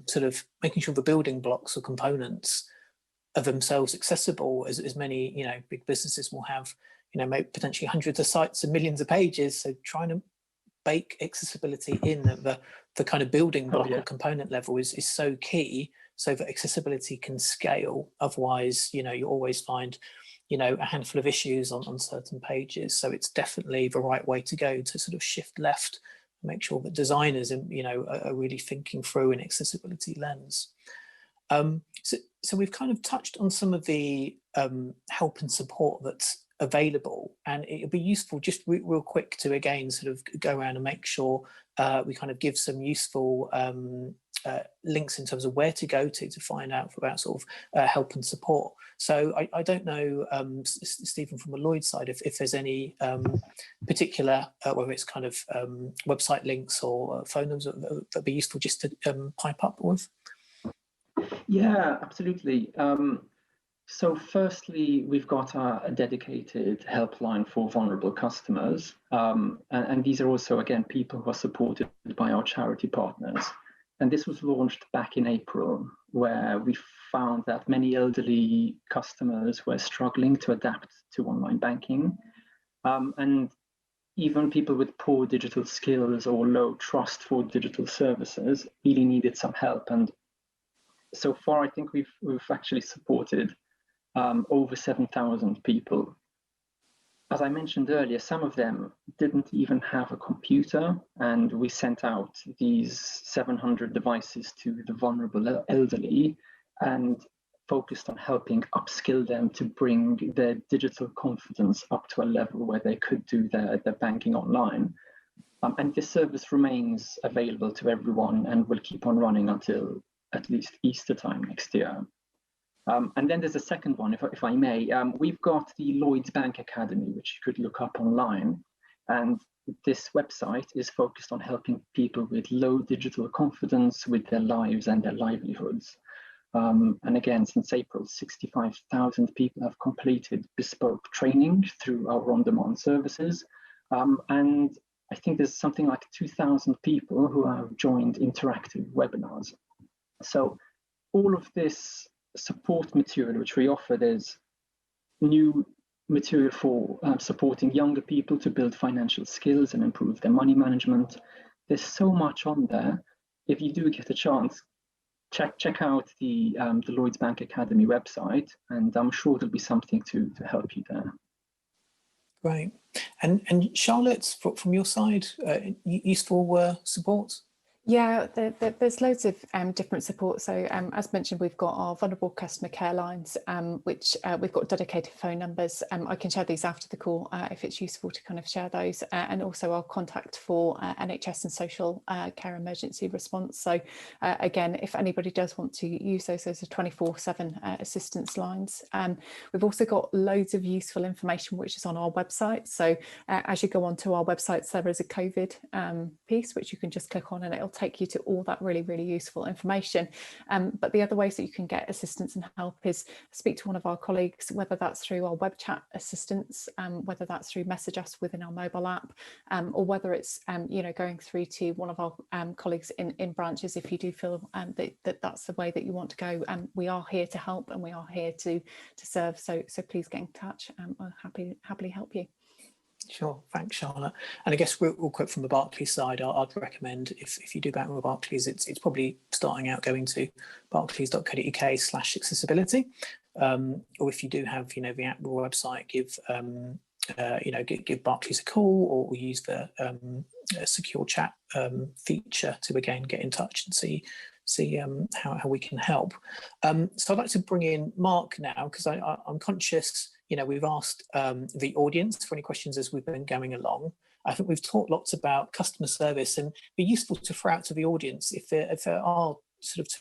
sort of making sure the building blocks or components are themselves accessible, as many, big businesses will have, maybe potentially hundreds of sites and millions of pages. So trying to bake accessibility in the kind of building block or component level is so key, so that accessibility can scale. Otherwise, you always find, a handful of issues on certain pages. So it's definitely the right way to go, to sort of shift left, make sure that designers, are really thinking through an accessibility lens. So we've kind of touched on some of the help and support that's available, and it'd be useful just real quick to again sort of go around and make sure we kind of give some useful links in terms of where to go to find out about sort of help and support. So I don't know, Stephen, from the Lloyd side, if there's any particular, whether it's kind of website links or phone numbers that'd be useful just to pipe up with. Yeah, absolutely. So firstly, we've got a dedicated helpline for vulnerable customers. And these are also, again, people who are supported by our charity partners. And this was launched back in April, where we found that many elderly customers were struggling to adapt to online banking. And even people with poor digital skills or low trust for digital services really needed some help. And so far, I think we've actually supported over 7,000 people. as I mentioned earlier, some of them didn't even have a computer, and we sent out these 700 devices to the vulnerable elderly and focused on helping upskill them to bring their digital confidence up to a level where they could do their banking online. And this service remains available to everyone and will keep on running until at least Easter time next year. And then there's a second one, if I may. We've got the Lloyds Bank Academy, which you could look up online. And this website is focused on helping people with low digital confidence with their lives and their livelihoods. And again, since April, 65,000 people have completed bespoke training through our on-demand services. And I think there's something like 2,000 people who have joined interactive webinars. So all of this support material which we offer, there's new material for supporting younger people to build financial skills and improve their money management. There's so much on there. If you do get a chance, check out the Lloyds Bank Academy website, and I'm sure there'll be something to help you there. Great. And Charlotte, from your side, useful support? Yeah, there's loads of different support. So as mentioned, we've got our vulnerable customer care lines, which we've got dedicated phone numbers. I can share these after the call if it's useful to kind of share those, and also our contact for NHS and social care emergency response. So again, if anybody does want to use those are 24/7 assistance lines. We've also got loads of useful information which is on our website. So as you go onto our websites, there is a COVID piece which you can just click on, and it'll take you to all that really useful information. But the other ways that you can get assistance and help is speak to one of our colleagues, whether that's through our web chat assistance, whether that's through message us within our mobile app, or whether it's going through to one of our colleagues in branches if you do feel that that's the way that you want to go. We are here to help, and we are here to serve, so please get in touch. I'll happily help you. Sure, thanks, Charlotte. And I guess real quick from the Barclays side, I'd recommend if you do bank with Barclays, it's probably starting out going to barclays.co.uk/accessibility, or if you do have the app or website, give Barclays a call, or use the secure chat feature to again get in touch and see how we can help. So I'd like to bring in Mark now, because I'm conscious. We've asked the audience for any questions as we've been going along. I think we've talked lots about customer service, and it'd be useful to throw out to the audience if there are sort of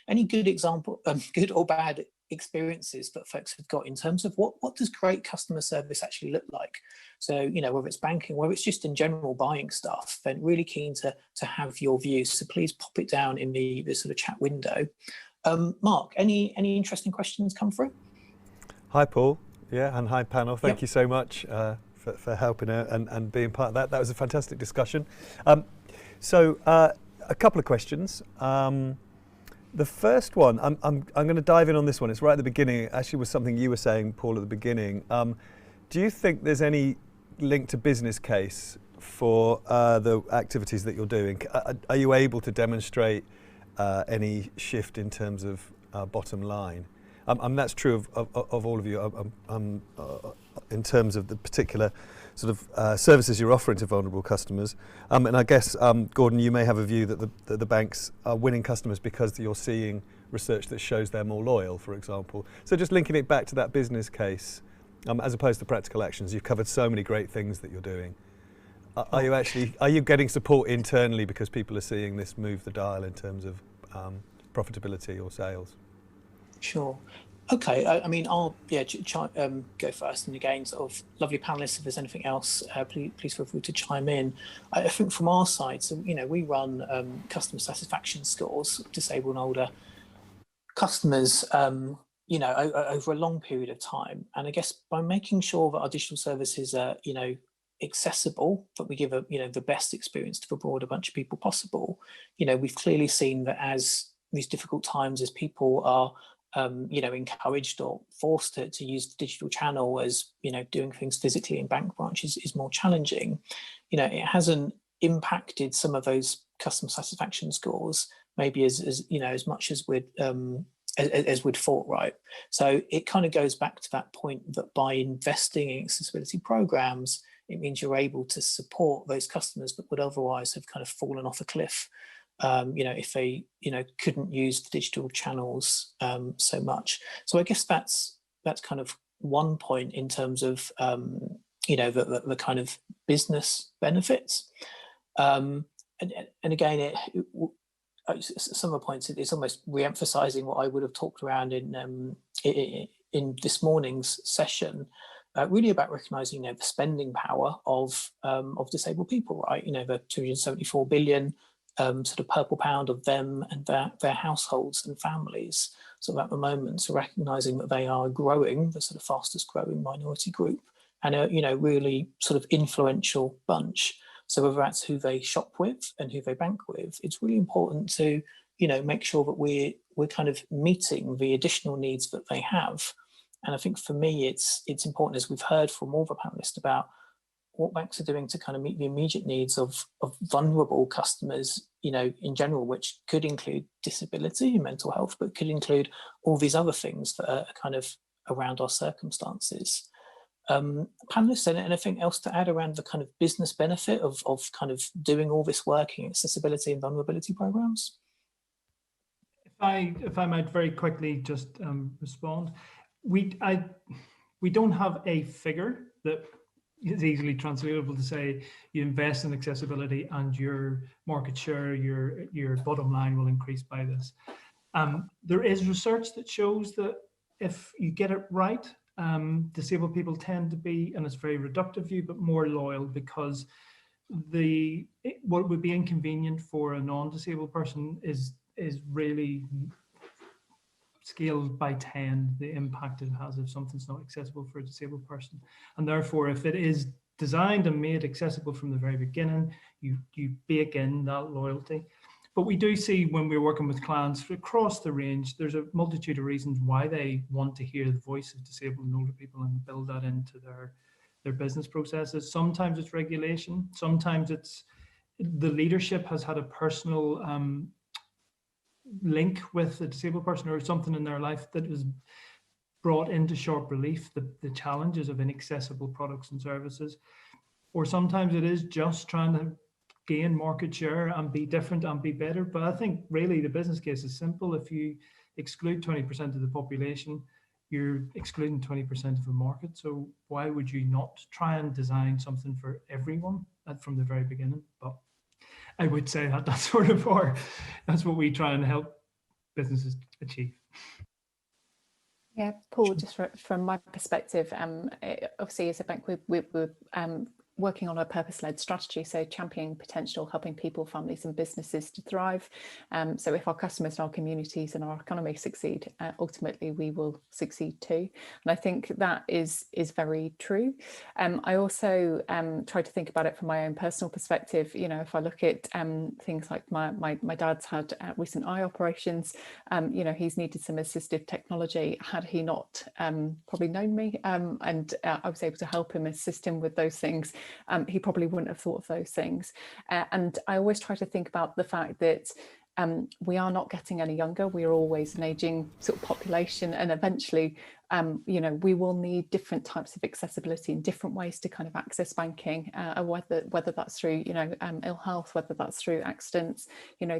any good example, good or bad experiences that folks have got in terms of what does great customer service actually look like. So whether it's banking, whether it's just in general buying stuff, then really keen to have your views. So please pop it down in the sort of chat window. Mark, any interesting questions come through? Hi Paul. Yeah, and hi panel. Thank you so much for helping out and being part of that. That was a fantastic discussion. So a couple of questions. The first one, I'm going to dive in on this one. It's right at the beginning. It actually was something you were saying, Paul, at the beginning. Do you think there's any link to business case for the activities that you're doing? Are you able to demonstrate any shift in terms of bottom line? That's true of all of you in terms of the particular sort of services you're offering to vulnerable customers. And I guess, Gordon, you may have a view that the banks are winning customers because you're seeing research that shows they're more loyal, for example. So just linking it back to that business case, as opposed to practical actions. You've covered so many great things that you're doing. Are you getting support internally because people are seeing this move the dial in terms of profitability or sales? Sure. Okay. I mean, I'll go first. And again, sort of lovely panelists. If there's anything else, please feel free to chime in. I think from our side, so we run customer satisfaction scores, disabled and older customers, over a long period of time. And I guess by making sure that our digital services are, accessible, that we give the best experience to the broader bunch of people possible. We've clearly seen that as these difficult times, as people are encouraged or forced to use the digital channel, as doing things physically in bank branches is more challenging. It hasn't impacted some of those customer satisfaction scores maybe as much as we'd as we'd thought, right? So it kind of goes back to that point that by investing in accessibility programs, it means you're able to support those customers that would otherwise have kind of fallen off a cliff, if they, couldn't use the digital channels so much. So I guess that's kind of one point in terms of, the kind of business benefits. And again, some of the points, it's almost re-emphasizing what I would have talked around in this morning's session, really about recognizing the spending power of disabled people, right? The 274 billion sort of purple pound of them and their households and families. So at the moment, so recognizing that they are growing, the sort of fastest growing minority group, and a really sort of influential bunch. So whether that's who they shop with and who they bank with, it's really important to, make sure that we're kind of meeting the additional needs that they have. And I think for me, it's important, as we've heard from all the panelists, about what banks are doing to kind of meet the immediate needs of vulnerable customers, in general, which could include disability and mental health, but could include all these other things that are kind of around our circumstances. Panelists, anything else to add around the kind of business benefit of kind of doing all this work in accessibility and vulnerability programs? If I might very quickly just respond, we don't have a figure that is easily translatable to say you invest in accessibility and your market share, your bottom line will increase by this. There is research that shows that if you get it right, disabled people tend to be, and it's a very reductive view, but more loyal, because what would be inconvenient for a non-disabled person is really scaled by 10 the impact it has if something's not accessible for a disabled person. And therefore, if it is designed and made accessible from the very beginning, you bake in that loyalty. But we do see when we're working with clients across the range, there's a multitude of reasons why they want to hear the voice of disabled and older people and build that into their business processes. Sometimes it's regulation, sometimes it's the leadership has had a personal link with a disabled person or something in their life that was brought into sharp relief, the challenges of inaccessible products and services. Or sometimes it is just trying to gain market share and be different and be better. But I think really the business case is simple. If you exclude 20% of the population, you're excluding 20% of the market. So why would you not try and design something for everyone from the very beginning? But I would say that that's sort of that's what we try and help businesses achieve. Yeah, Paul, just from my perspective, obviously as a bank, we're working on a purpose-led strategy, so championing potential, helping people, families and businesses to thrive. So if our customers and our communities and our economy succeed, ultimately we will succeed too. And I think that is very true. I also try to think about it from my own personal perspective. If I look at things like my dad's had recent eye operations, he's needed some assistive technology. Had he not probably known me and I was able to help him, assist him with those things, he probably wouldn't have thought of those things. And I always try to think about the fact that we are not getting any younger. We are always an aging sort of population, and eventually, we will need different types of accessibility and different ways to kind of access banking, whether that's through, ill health, whether that's through accidents.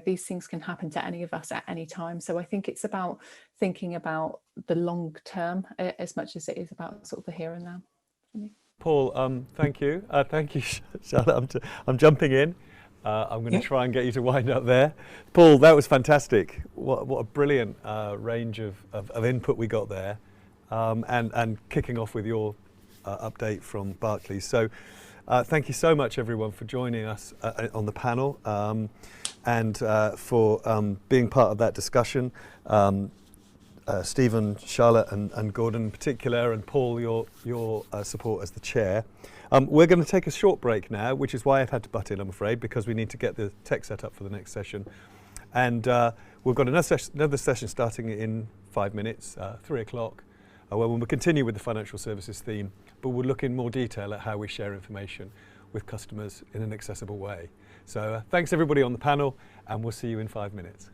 These things can happen to any of us at any time. So I think it's about thinking about the long term as much as it is about sort of the here and now for me. Paul, thank you. Thank you, Charlotte. I'm jumping in. I'm going to try and get you to wind up there. Paul, that was fantastic. What a brilliant range of input we got there. And kicking off with your update from Barclays. So thank you so much, everyone, for joining us on the panel and for being part of that discussion. Stephen, Charlotte and Gordon in particular, and Paul, your support as the chair. We're going to take a short break now, which is why I've had to butt in, I'm afraid, because we need to get the tech set up for the next session. And we've got another session starting in 5 minutes, 3 o'clock, where we'll continue with the financial services theme, but we'll look in more detail at how we share information with customers in an accessible way. So thanks everybody on the panel, and we'll see you in 5 minutes.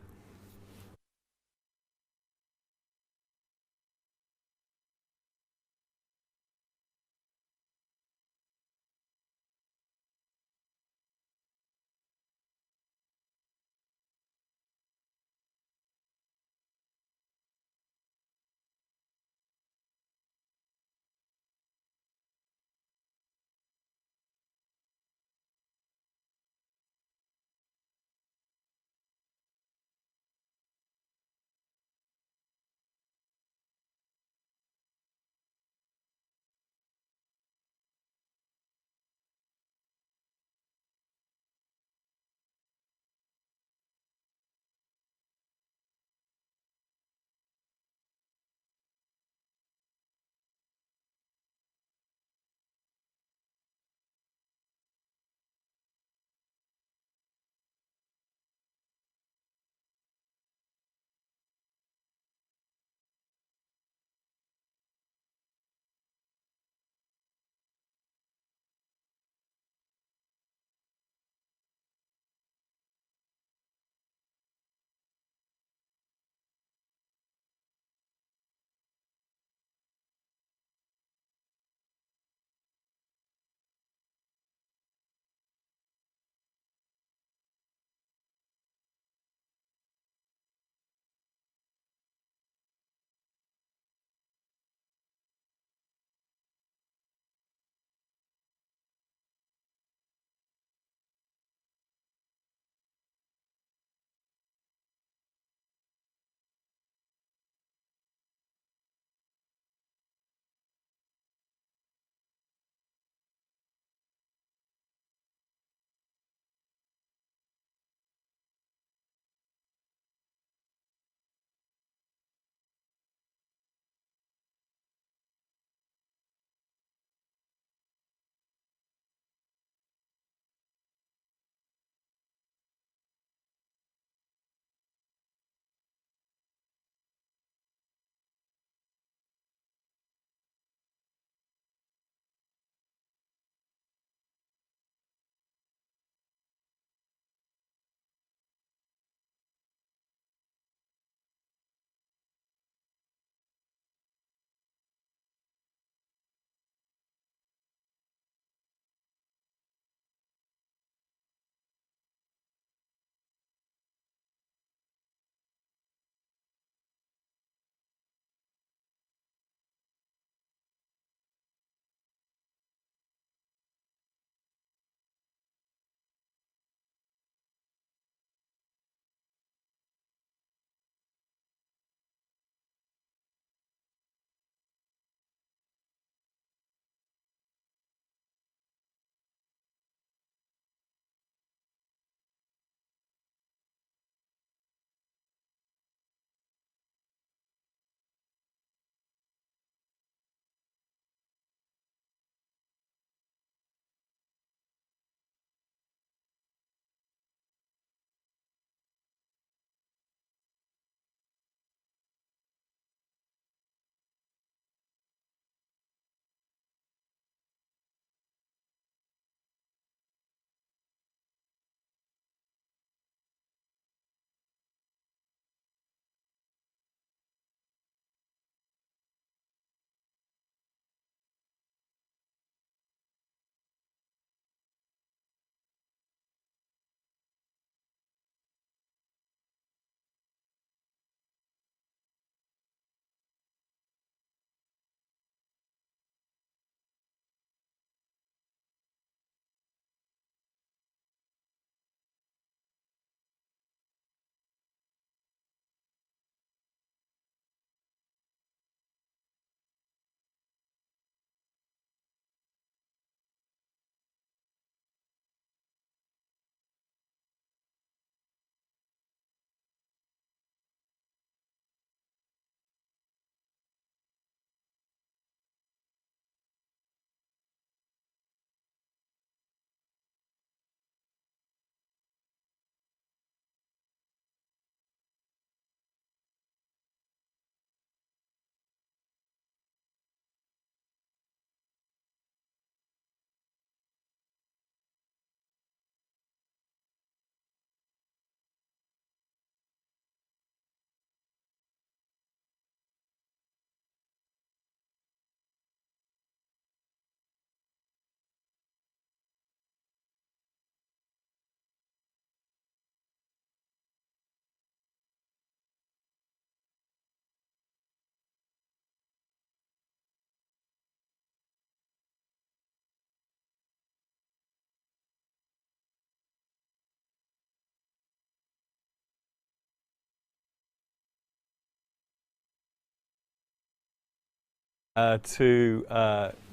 to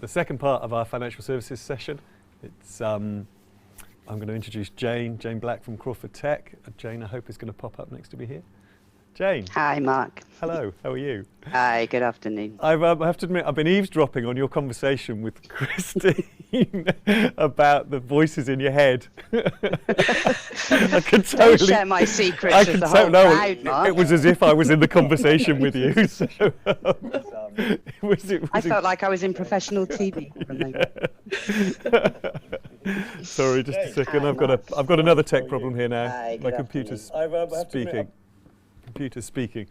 the second part of our financial services session. It's I'm going to introduce Jane Black from Crawford Tech. Jane, I hope, is going to pop up next to me here. Jane. Hi, Mark. Hello, how are you? Hi, good afternoon. I have to admit, I've been eavesdropping on your conversation with Christine about the voices in your head. I could totally Don't share my secrets with the whole crowd, Mark. It was as if I was in the conversation with you. So, I felt like I was in professional TV. Sorry, just a second. I've got another tech problem here now. Hi, My good computer's afternoon. speaking.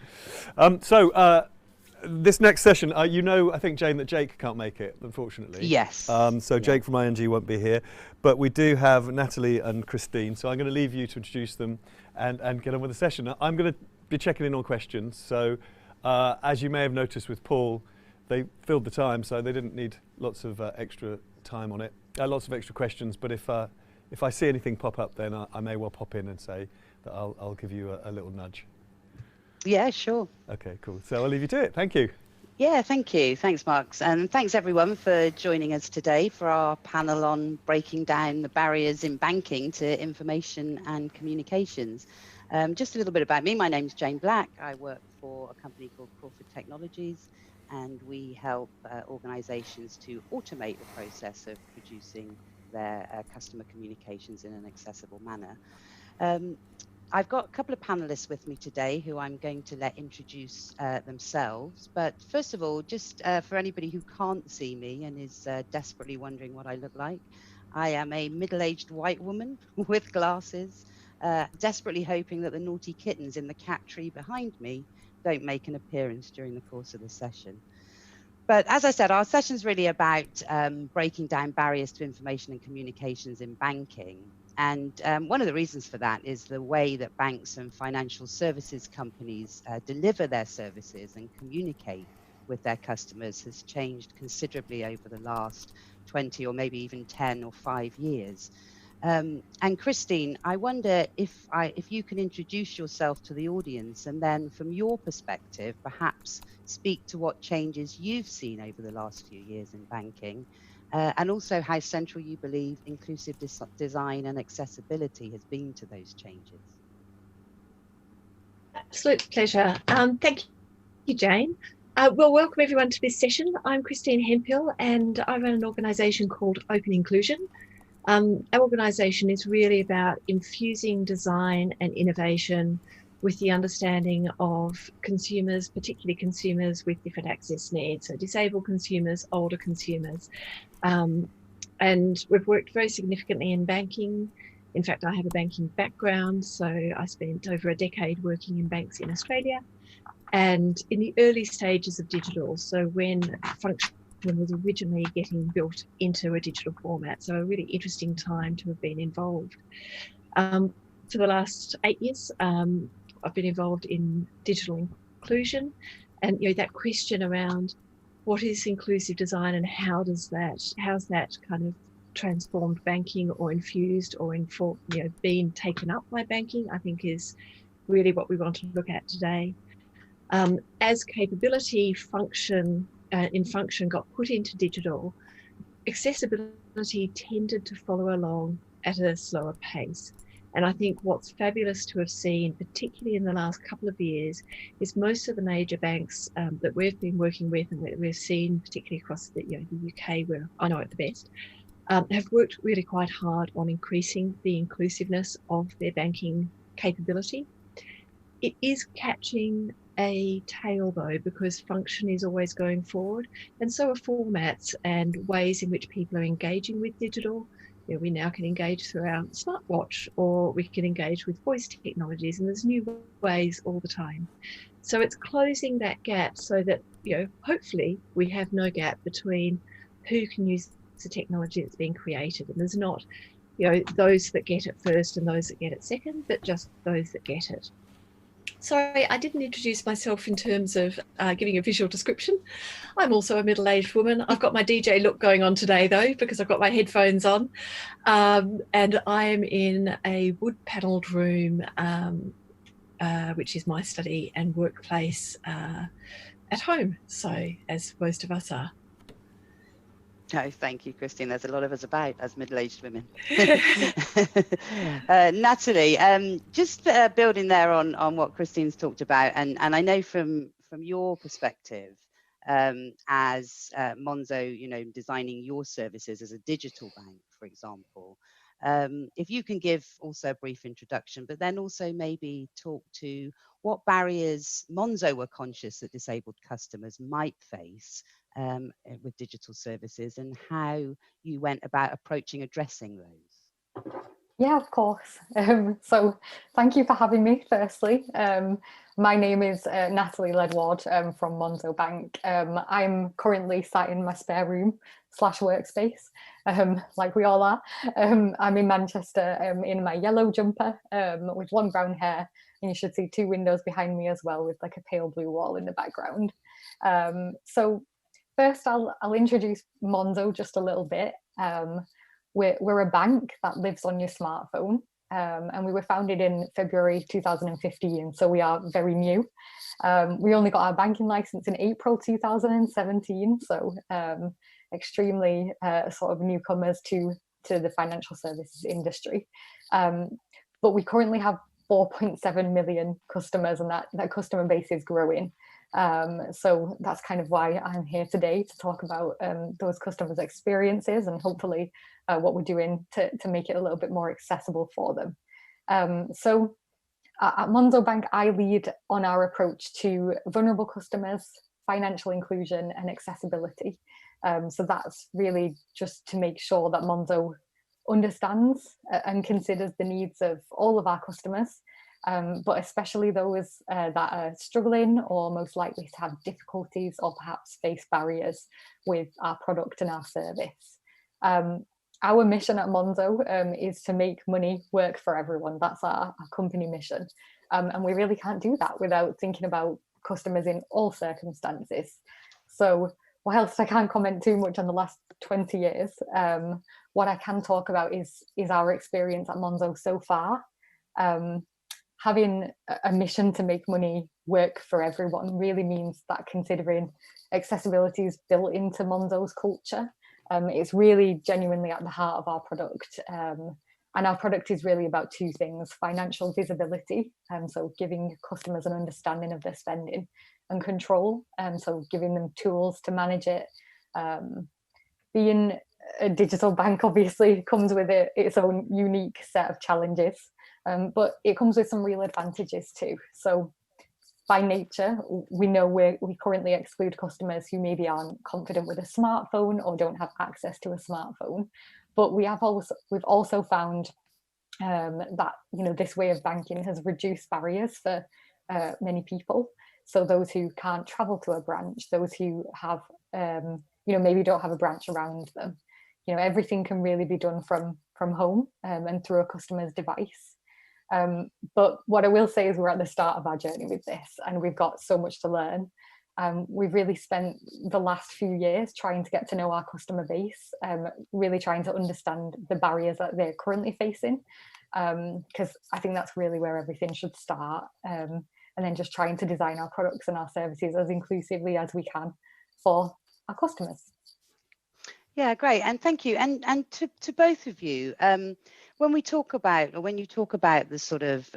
This next session, I think, Jane, that Jake can't make it, unfortunately. Yes. So Jake from ING won't be here, but we do have Natalie and Christine. So I'm going to leave you to introduce them and get on with the session. I'm going to be checking in on questions. So as you may have noticed with Paul, they filled the time, so they didn't need lots of extra time on it, lots of extra questions. But if I see anything pop up, then I may well pop in and say that I'll give you a little nudge. Yeah, sure. Okay, cool. So I'll leave you to it. Thank you. Yeah, thank you. Thanks, Mark. And thanks, everyone, for joining us today for our panel on breaking down the barriers in banking to information and communications. Just a little bit about me. My name's Jane Black. I work for a company called Crawford Technologies, and we help organizations to automate the process of producing their customer communications in an accessible manner. I've got a couple of panelists with me today who I'm going to let introduce themselves. But first of all, just for anybody who can't see me and is desperately wondering what I look like, I am a middle-aged white woman with glasses, desperately hoping that the naughty kittens in the cat tree behind me don't make an appearance during the course of the session. But as I said, our session is really about breaking down barriers to information and communications in banking. And one of the reasons for that is the way that banks and financial services companies deliver their services and communicate with their customers has changed considerably over the last 20 or maybe even 10 or 5 years. And Christine, I wonder if you can introduce yourself to the audience and then from your perspective, perhaps speak to what changes you've seen over the last few years in banking. And also how central you believe inclusive design and accessibility has been to those changes. Absolute pleasure. Thank you, Jane. Well, welcome everyone to this session. I'm Christine Hemphill and I run an organisation called Open Inclusion. Our organisation is really about infusing design and innovation with the understanding of consumers, particularly consumers with different access needs, so disabled consumers, older consumers. And we've worked very significantly in banking. In fact, I have a banking background, so I spent over a decade working in banks in Australia and in the early stages of digital, so when function was originally getting built into a digital format. So a really interesting time to have been involved. For the last 8 years, I've been involved in digital inclusion, and that question around what is inclusive design and how's that kind of transformed banking or infused or been taken up by banking, I think is really what we want to look at today. As capability function got put into digital, accessibility tended to follow along at a slower pace. And I think what's fabulous to have seen, particularly in the last couple of years, is most of the major banks that we've been working with and that we've seen, particularly across the UK, where I know it the best, have worked really quite hard on increasing the inclusiveness of their banking capability. It is catching a tail though, because function is always going forward, and so are formats and ways in which people are engaging with digital. We now can engage through our smartwatch, or we can engage with voice technologies, and there's new ways all the time. So it's closing that gap so that hopefully we have no gap between who can use the technology that's being created, and there's not those that get it first and those that get it second, but just those that get it. Sorry, I didn't introduce myself in terms of giving a visual description. I'm also a middle-aged woman. I've got my DJ look going on today though, because I've got my headphones on. And I'm in a wood-panelled room, which is my study and workplace. at home, so as most of us are. Oh, thank you, Christine. There's a lot of us about as middle-aged women. Natalie, just building there on what Christine's talked about, and I know from your perspective, as Monzo, designing your services as a digital bank, for example, if you can give also a brief introduction, but then also maybe talk to what barriers Monzo were conscious that disabled customers might face with digital services, and how you went about approaching addressing those. Yeah, of course. So thank you for having me, firstly. My name is Natalie Ledward from Monzo Bank. I'm currently sat in my spare room / workspace, like we all are. I'm in Manchester in my yellow jumper with long brown hair, and you should see 2 windows behind me as well with like a pale blue wall in the background. So first, I'll introduce Monzo just a little bit. We're a bank that lives on your smartphone, and we were founded in February 2015, so we are very new. We only got our banking license in April 2017, so extremely sort of newcomers to the financial services industry. But we currently have 4.7 million customers, and that customer base is growing. So that's kind of why I'm here today, to talk about those customers' experiences and hopefully what we're doing to make it a little bit more accessible for them. So at Monzo Bank, I lead on our approach to vulnerable customers, financial inclusion and accessibility. So that's really just to make sure that Monzo understands and considers the needs of all of our customers, but especially those that are struggling or most likely to have difficulties or perhaps face barriers with our product and our service. Our mission at Monzo is to make money work for everyone. That's our company mission. And we really can't do that without thinking about customers in all circumstances. So whilst I can't comment too much on the last 20 years, what I can talk about is our experience at Monzo so far. Having a mission to make money work for everyone really means that considering accessibility is built into Monzo's culture. It's really genuinely at the heart of our product. And our product is really about 2 things: financial visibility, so giving customers an understanding of their spending, and control, so giving them tools to manage it. Being a digital bank obviously comes with its own unique set of challenges, but it comes with some real advantages too. So by nature, we know we currently exclude customers who maybe aren't confident with a smartphone or don't have access to a smartphone. But we've also found that this way of banking has reduced barriers for many people. So those who can't travel to a branch, those who have maybe don't have a branch around them, everything can really be done from home and through a customer's device. But what I will say is we're at the start of our journey with this, and we've got so much to learn. We've really spent the last few years trying to get to know our customer base, really trying to understand the barriers that they're currently facing, because I think that's really where everything should start, and then just trying to design our products and our services as inclusively as we can for our customers. Yeah, great, and thank you, and to both of you. When you talk about the sort of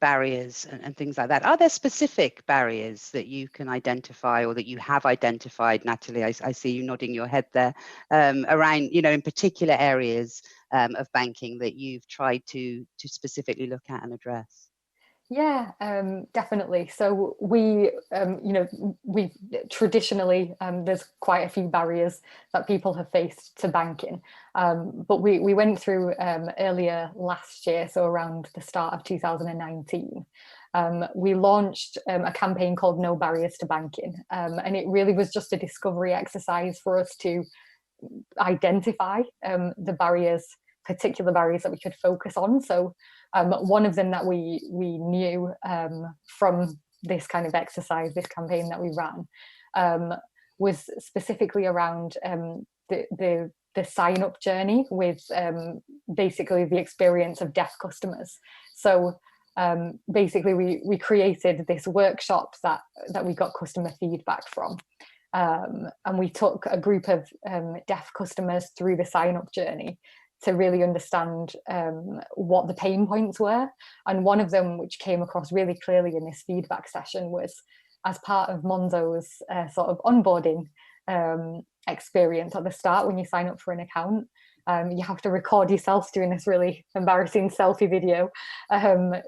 barriers and things like that, are there specific barriers that you can identify or that you have identified, Natalie? I see you nodding your head there, around, in particular areas of banking that you've tried to specifically look at and address. Yeah, definitely. So we traditionally, there's quite a few barriers that people have faced to banking. But we went through earlier last year, so around the start of 2019, we launched a campaign called No Barriers to Banking. And it really was just a discovery exercise for us to identify the particular barriers that we could focus on. So one of them that we knew from this kind of exercise, this campaign that we ran, was specifically around the sign-up journey with basically the experience of deaf customers. So basically we created this workshop that we got customer feedback from. And we took a group of deaf customers through the sign-up journey to really understand what the pain points were. And one of them, which came across really clearly in this feedback session, was as part of Monzo's sort of onboarding experience at the start when you sign up for an account. You have to record yourself doing this really embarrassing selfie video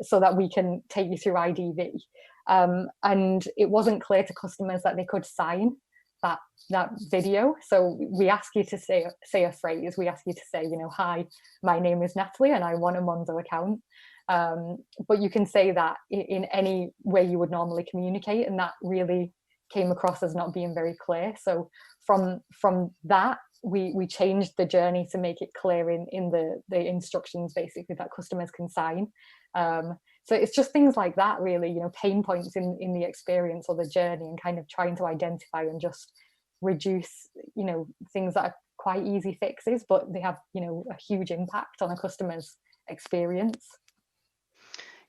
so that we can take you through IDV. And it wasn't clear to customers that they could sign that video. So we ask you to say a phrase. We ask you to say, hi, my name is Natalie and I want a Monzo account. But you can say that in any way you would normally communicate, and that really came across as not being very clear. So from that, we changed the journey to make it clear in the instructions, basically, that customers can sign. So it's just things like that, really, pain points in the experience or the journey, and kind of trying to identify and just reduce, things that are quite easy fixes, but they have, a huge impact on a customer's experience.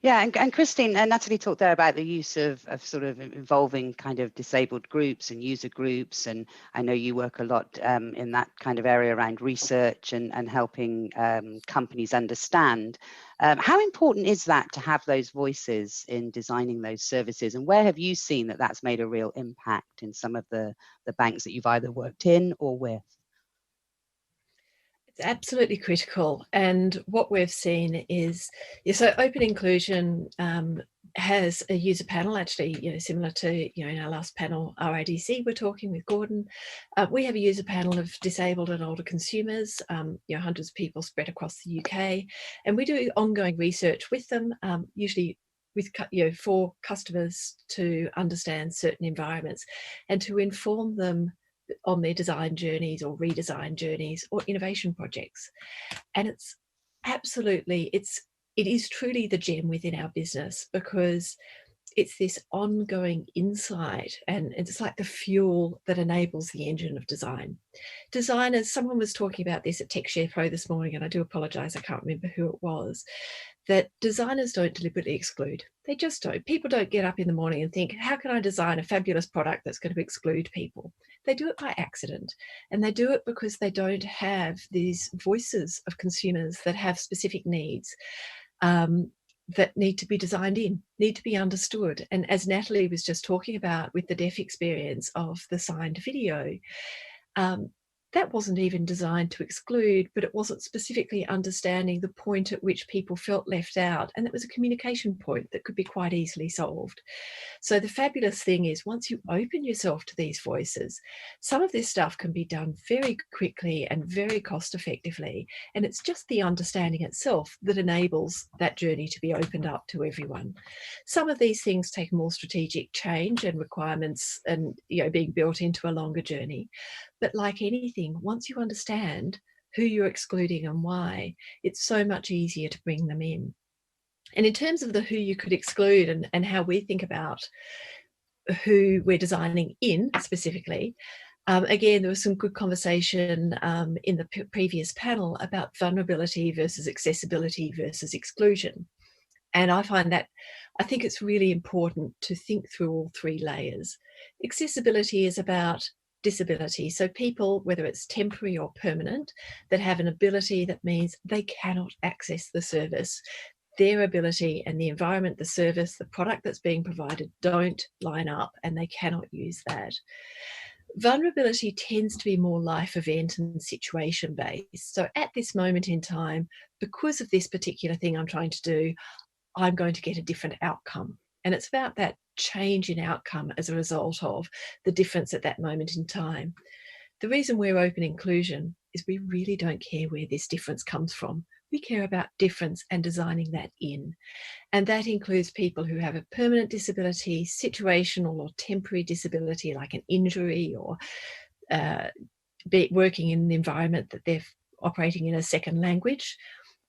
Yeah, and Christine and Natalie talked there about the use of sort of involving kind of disabled groups and user groups, and I know you work a lot in that kind of area around research and helping companies understand. How important is that to have those voices in designing those services, and where have you seen that that's made a real impact in some of the banks that you've either worked in or with? Absolutely critical, and what we've seen is, so Open Inclusion has a user panel, actually, similar to in our last panel, RIDC, we're talking with Gordon. We have a user panel of disabled and older consumers, hundreds of people spread across the UK, and we do ongoing research with them, usually with for customers to understand certain environments and to inform them on their design journeys or redesign journeys or innovation projects. And it's absolutely, it is truly the gem within our business, because it's this ongoing insight, and it's like the fuel that enables the engine of design. Designers, someone was talking about this at TechShare Pro this morning, and I do apologize, I can't remember who it was, that designers don't deliberately exclude. They just don't. People don't get up in the morning and think, how can I design a fabulous product that's going to exclude people? They do it by accident, and they do it because they don't have these voices of consumers that have specific needs that need to be designed in, need to be understood. And as Natalie was just talking about with the deaf experience of the signed video, that wasn't even designed to exclude, but it wasn't specifically understanding the point at which people felt left out. And it was a communication point that could be quite easily solved. So the fabulous thing is, once you open yourself to these voices, some of this stuff can be done very quickly and very cost effectively. And it's just the understanding itself that enables that journey to be opened up to everyone. Some of these things take more strategic change and requirements and being built into a longer journey. But like anything, once you understand who you're excluding and why, it's so much easier to bring them in. And in terms of the who you could exclude and how we think about who we're designing in specifically, again, there was some good conversation in the previous panel about vulnerability versus accessibility versus exclusion. And I think it's really important to think through all three layers. Accessibility is about disability. So people, whether it's temporary or permanent, that have an ability that means they cannot access the service. Their ability and the environment, the service, the product that's being provided don't line up, and they cannot use that. Vulnerability tends to be more life event and situation based. So at this moment in time, because of this particular thing I'm trying to do, I'm going to get a different outcome. And it's about that change in outcome as a result of the difference at that moment in time. The reason we're Open Inclusion is we really don't care where this difference comes from. We care about difference and designing that in. And that includes people who have a permanent disability, situational or temporary disability like an injury, or working in an environment that they're operating in a second language,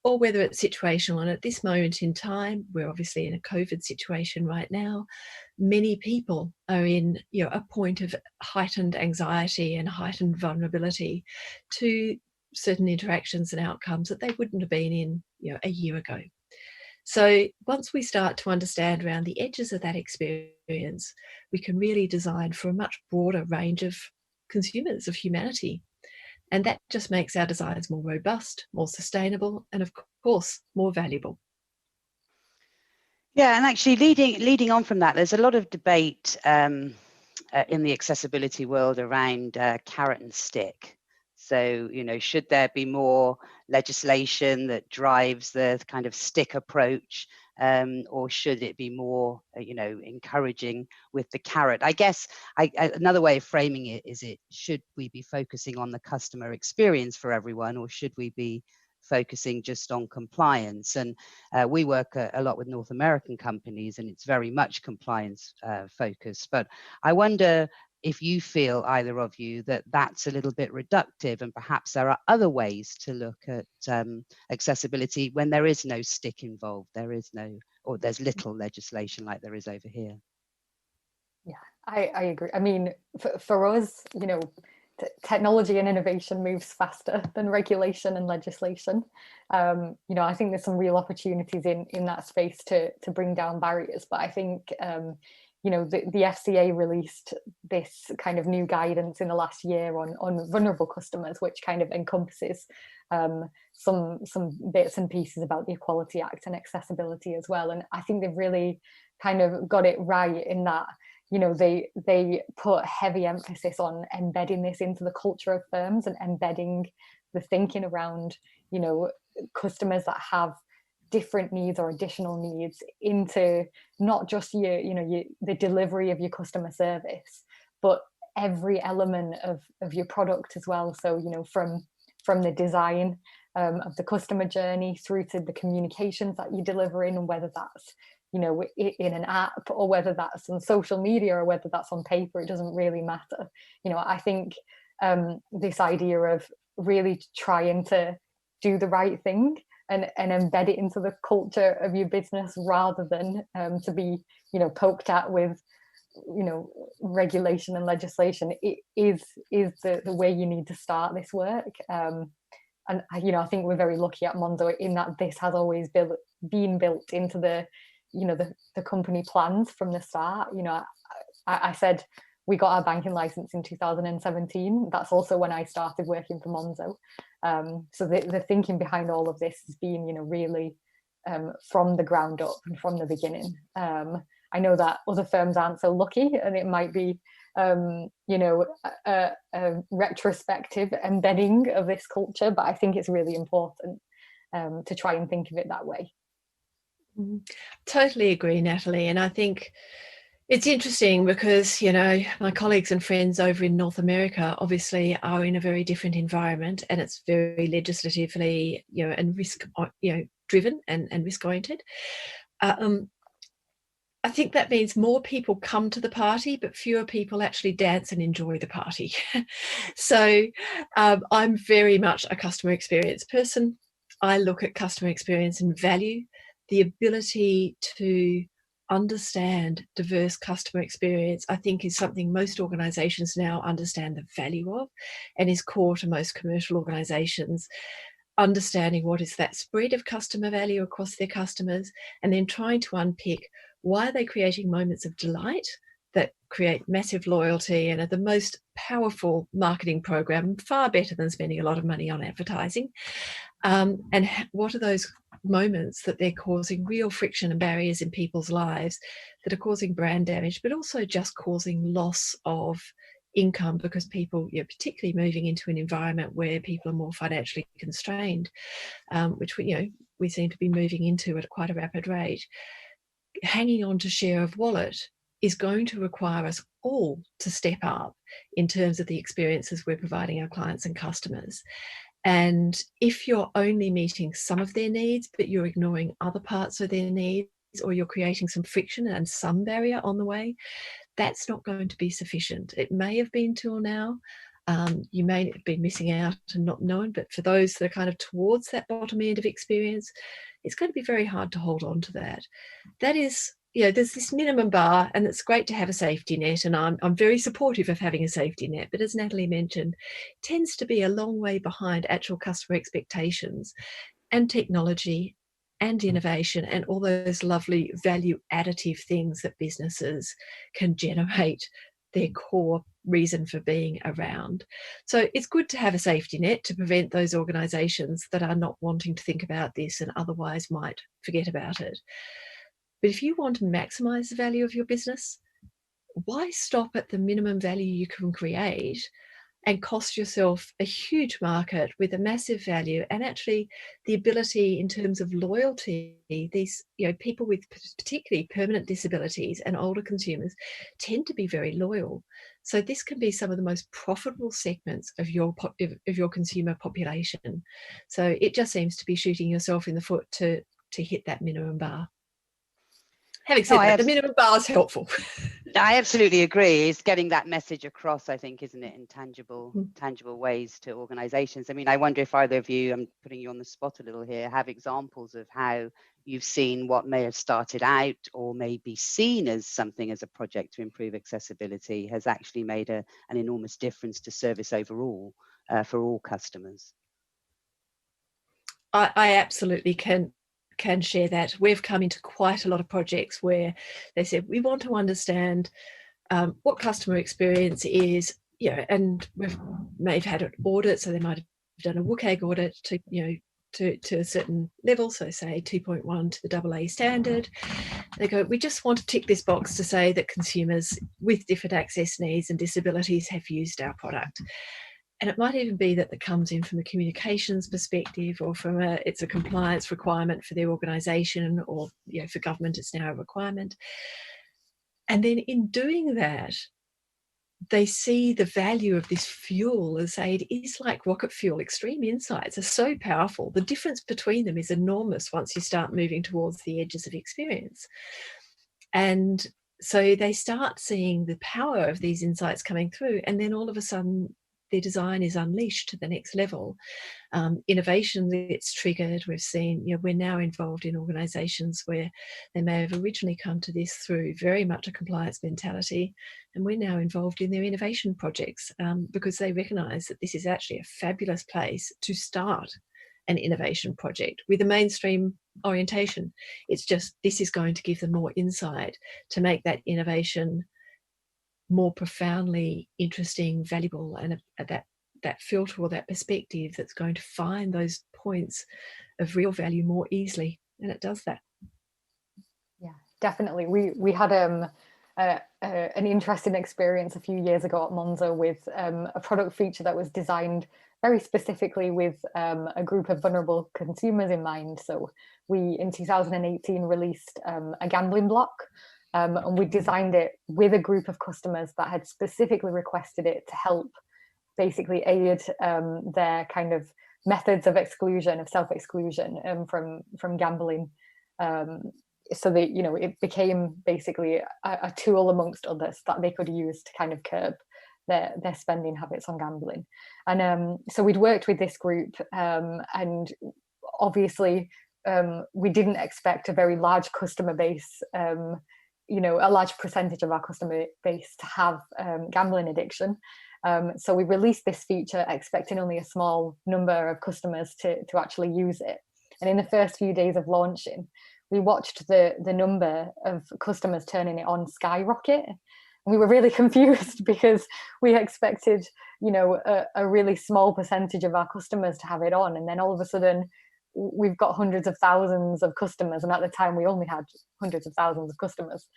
or whether it's situational. And at this moment in time, we're obviously in a COVID situation right now. Many people are in a point of heightened anxiety and heightened vulnerability to certain interactions and outcomes that they wouldn't have been in a year ago. So once we start to understand around the edges of that experience, we can really design for a much broader range of consumers, of humanity. And that just makes our designs more robust, more sustainable, and of course, more valuable. Yeah, and actually leading on from that, there's a lot of debate in the accessibility world around carrot and stick. So, you know, should there be more legislation that drives the kind of stick approach, or should it be more, you know, encouraging with the carrot? I guess another way of framing it is, should we be focusing on the customer experience for everyone, or should we be focusing just on compliance? And we work a lot with North American companies, and it's very much compliance focused. But I wonder if you feel, either of you, that that's a little bit reductive, and perhaps there are other ways to look at accessibility when there is no stick involved, there's little legislation like there is over here. Yeah, I agree. I mean, for us, you know, technology and innovation moves faster than regulation and legislation. You know, I think there's some real opportunities in that space to bring down barriers. But I think, you know, the FCA released this kind of new guidance in the last year on vulnerable customers, which kind of encompasses some bits and pieces about the Equality Act and accessibility as well. And I think they've really kind of got it right in that, you know, they put heavy emphasis on embedding this into the culture of firms and embedding the thinking around, you know, customers that have different needs or additional needs into not just the delivery of your customer service, but every element of your product as well. So, you know, from the design of the customer journey through to the communications that you're delivering, and whether that's, you know, in an app, or whether that's on social media, or whether that's on paper, it doesn't really matter. You know, I think this idea of really trying to do the right thing and embed it into the culture of your business, rather than to be, you know, poked at with, you know, regulation and legislation, it is the way you need to start this work. And, you know, I think we're very lucky at Monzo in that this has always been built into the, you know, the company plans from the start. You know, I said we got our banking license in 2017. That's also when I started working for Monzo. So the thinking behind all of this has been, you know, really from the ground up and from the beginning. I know that other firms aren't so lucky, and it might be, you know, a retrospective embedding of this culture, but I think it's really important to try and think of it that way. Totally agree, Natalie. And I think it's interesting because, you know, my colleagues and friends over in North America obviously are in a very different environment, and it's very legislatively, you know, and risk, you know, driven and risk oriented. I think that means more people come to the party, but fewer people actually dance and enjoy the party. So I'm very much a customer experience person. I look at customer experience and value the ability to understand diverse customer experience. I think is something most organizations now understand the value of, and is core to most commercial organizations. Understanding what is that spread of customer value across their customers, and then trying to unpick why are they creating moments of delight that create massive loyalty and are the most powerful marketing program, far better than spending a lot of money on advertising. And what are those moments that they're causing real friction and barriers in people's lives that are causing brand damage, but also just causing loss of income because people, you know, particularly moving into an environment where people are more financially constrained, which we seem to be moving into at quite a rapid rate. Hanging on to share of wallet is going to require us all to step up in terms of the experiences we're providing our clients and customers. And if you're only meeting some of their needs, but you're ignoring other parts of their needs, or you're creating some friction and some barrier on the way, that's not going to be sufficient. It may have been till now. You may have been missing out and not knowing, but for those that are kind of towards that bottom end of experience, it's going to be very hard to hold on to that. That is, you know, there's this minimum bar, and it's great to have a safety net, and I'm very supportive of having a safety net, but as Natalie mentioned, it tends to be a long way behind actual customer expectations and technology and innovation and all those lovely value additive things that businesses can generate their core reason for being around. So it's good to have a safety net to prevent those organisations that are not wanting to think about this and otherwise might forget about it. But if you want to maximise the value of your business, why stop at the minimum value you can create and cost yourself a huge market with a massive value, and actually the ability in terms of loyalty? These, people with particularly permanent disabilities and older consumers tend to be very loyal. So this can be some of the most profitable segments of your consumer population. So it just seems to be shooting yourself in the foot to hit that minimum bar. Having said that, the minimum bar is helpful. I absolutely agree. It's getting that message across, I think, isn't it, in tangible ways to organisations. I mean, I wonder if either of you, I'm putting you on the spot a little here, have examples of how you've seen what may have started out or may be seen as something as a project to improve accessibility has actually made an enormous difference to service overall for all customers. I absolutely can share that. We've come into quite a lot of projects where they said, we want to understand what customer experience is, and may have had an audit, so they might have done a WCAG audit to a certain level, so say 2.1 to the AA standard. They go, we just want to tick this box to say that consumers with different access needs and disabilities have used our product. And it might even be that comes in from a communications perspective, or from it's a compliance requirement for their organisation, or for government it's now a requirement. And then in doing that, they see the value of this fuel and say it is like rocket fuel. Extreme insights are so powerful. The difference between them is enormous once you start moving towards the edges of experience. And so they start seeing the power of these insights coming through, and then all of a sudden their design is unleashed to the next level. Innovation gets triggered. We've seen, we're now involved in organisations where they may have originally come to this through very much a compliance mentality, and we're now involved in their innovation projects because they recognise that this is actually a fabulous place to start an innovation project with a mainstream orientation. It's just, this is going to give them more insight to make that innovation more profoundly interesting, valuable, and that filter or that perspective that's going to find those points of real value more easily, and it does that. Yeah, definitely. We had an interesting experience a few years ago at Monzo with a product feature that was designed very specifically with a group of vulnerable consumers in mind. So we, in 2018, released a gambling block. And we designed it with a group of customers that had specifically requested it to help basically aid their kind of methods of exclusion, of self-exclusion from gambling. So that, it became basically a tool amongst others that they could use to kind of curb their spending habits on gambling. And so we'd worked with this group, and obviously we didn't expect a very large customer base, a large percentage of our customer base to have gambling addiction. So we released this feature expecting only a small number of customers to actually use it. And in the first few days of launching, we watched the number of customers turning it on skyrocket. And we were really confused because we expected, a really small percentage of our customers to have it on. And then all of a sudden, we've got hundreds of thousands of customers, and at the time we only had hundreds of thousands of customers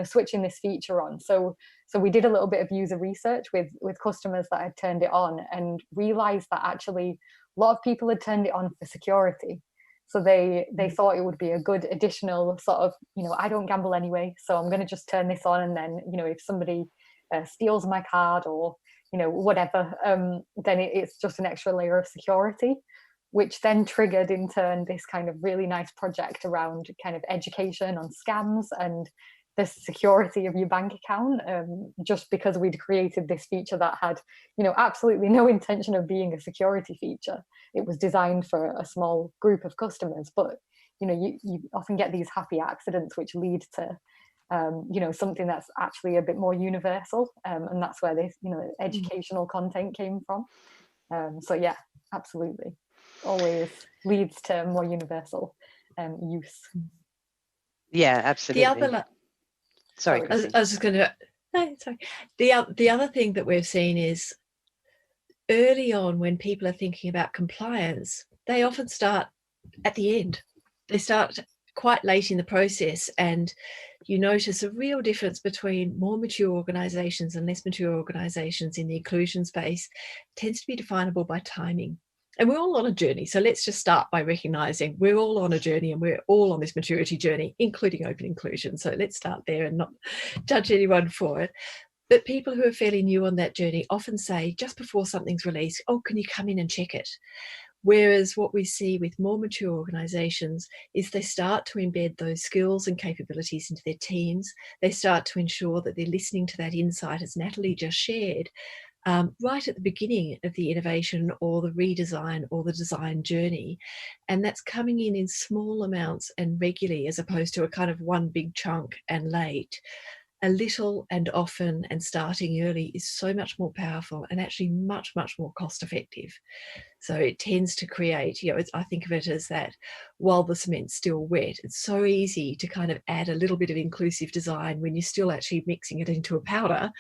switching this feature on. So we did a little bit of user research with customers that had turned it on, and realized that actually a lot of people had turned it on for security. So they thought it would be a good additional sort of, I don't gamble anyway, so I'm going to just turn this on, and then if somebody steals my card or whatever, then it's just an extra layer of security, which then triggered in turn this kind of really nice project around kind of education on scams and the security of your bank account, just because we'd created this feature that had, absolutely no intention of being a security feature. It was designed for a small group of customers, but, you often get these happy accidents which lead to, something that's actually a bit more universal. And that's where this, educational content came from. So yeah, absolutely. Always leads to more universal use. Yeah, absolutely. The other, sorry, I was just going to. No, sorry. The other thing that we've seen is early on when people are thinking about compliance, they often start at the end. They start quite late in the process, and you notice a real difference between more mature organisations and less mature organisations in the inclusion space. It tends to be definable by timing. And we're all on a journey. So let's just start by recognising we're all on a journey, and we're all on this maturity journey, including open inclusion. So let's start there and not judge anyone for it. But people who are fairly new on that journey often say, just before something's released, oh, can you come in and check it? Whereas what we see with more mature organisations is they start to embed those skills and capabilities into their teams. They start to ensure that they're listening to that insight, as Natalie just shared, right at the beginning of the innovation or the redesign or the design journey. And that's coming in small amounts and regularly, as opposed to a kind of one big chunk and late. A little and often and starting early is so much more powerful and actually much, much more cost effective. So it tends to create, I think of it as that while the cement's still wet, it's so easy to kind of add a little bit of inclusive design when you're still actually mixing it into a powder,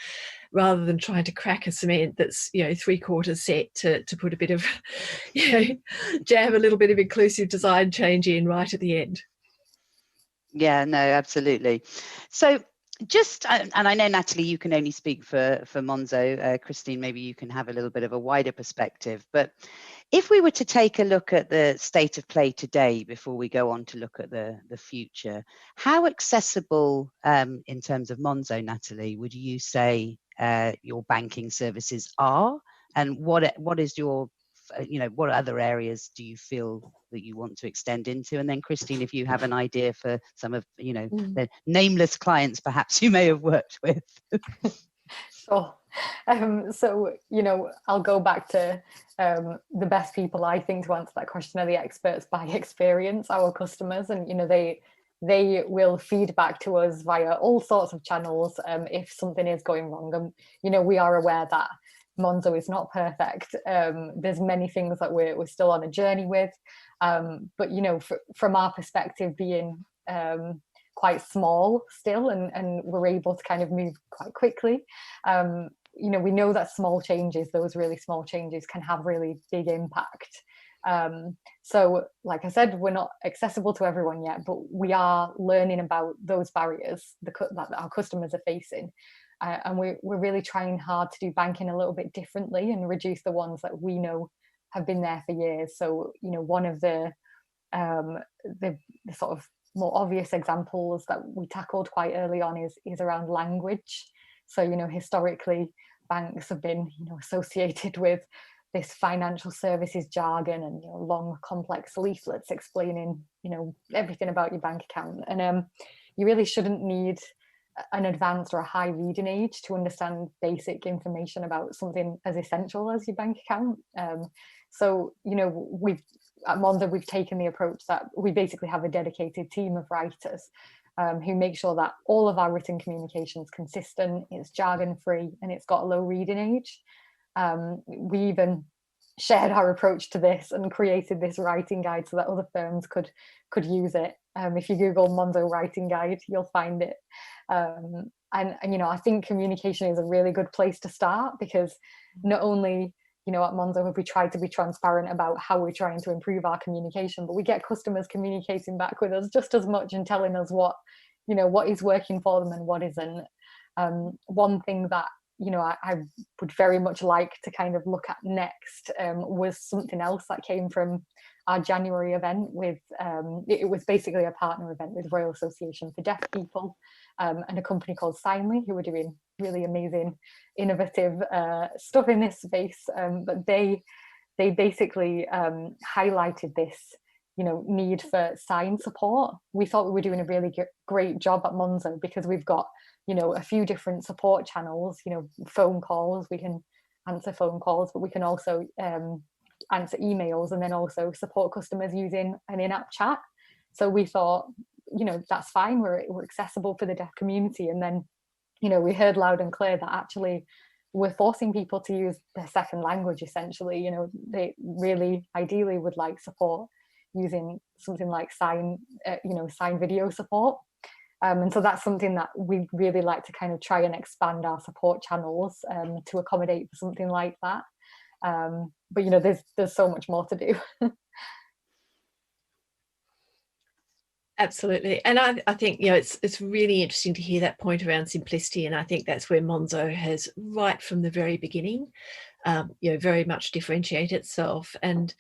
rather than trying to crack a cement that's, 3/4 set to put a bit of, jam a little bit of inclusive design change in right at the end. Yeah, no, absolutely. So just, and I know, Natalie, you can only speak for Monzo. Christine, maybe you can have a little bit of a wider perspective. But if we were to take a look at the state of play today before we go on to look at the future, how accessible in terms of Monzo, Natalie, would you say your banking services are? And what is your, what other areas do you feel that you want to extend into? And then Christine, if you have an idea for some of, the nameless clients perhaps you may have worked with. Sure. So, I'll go back to the best people, I think, to answer that question are the experts by experience, our customers. And, they will feed back to us via all sorts of channels if something is going wrong. And, we are aware that Monzo is not perfect. There's many things that we're still on a journey with. But, from our perspective, being quite small still, and we're able to kind of move quite quickly. We know that small changes, those really small changes, can have really big impact. So, like I said, we're not accessible to everyone yet, but we are learning about those barriers that our customers are facing. And we're really trying hard to do banking a little bit differently and reduce the ones that we know have been there for years. So, one of the sort of more obvious examples that we tackled quite early on is around language. So, historically, banks have been, associated with this financial services jargon and long, complex leaflets explaining, everything about your bank account. And you really shouldn't need an advanced or a high reading age to understand basic information about something as essential as your bank account. So, at Monzo, we've taken the approach that we basically have a dedicated team of writers who make sure that all of our written communication is consistent, it's jargon-free, and it's got a low reading age. We even shared our approach to this and created this writing guide so that other firms could use it. If you Google Monzo writing guide, you'll find it. And I think communication is a really good place to start, because not only at Monzo have we tried to be transparent about how we're trying to improve our communication, but we get customers communicating back with us just as much and telling us what is working for them and what isn't. One thing that I would very much like to kind of look at next was something else that came from our January event with, it was basically a partner event with Royal Association for Deaf People and a company called Signly, who were doing really amazing, innovative stuff in this space. But they basically highlighted this, need for sign support. We thought we were doing a really great job at Monzo because we've got, a few different support channels, phone calls, we can answer phone calls, but we can also answer emails and then also support customers using an in-app chat. So we thought, that's fine, we're accessible for the deaf community. And then, we heard loud and clear that actually we're forcing people to use their second language, essentially. They really ideally would like support using something like sign video support. And so that's something that we really like to kind of try and expand our support channels to accommodate for something like that. But there's so much more to do. Absolutely. And I think, it's really interesting to hear that point around simplicity. And I think that's where Monzo has, right from the very beginning, very much differentiated itself. And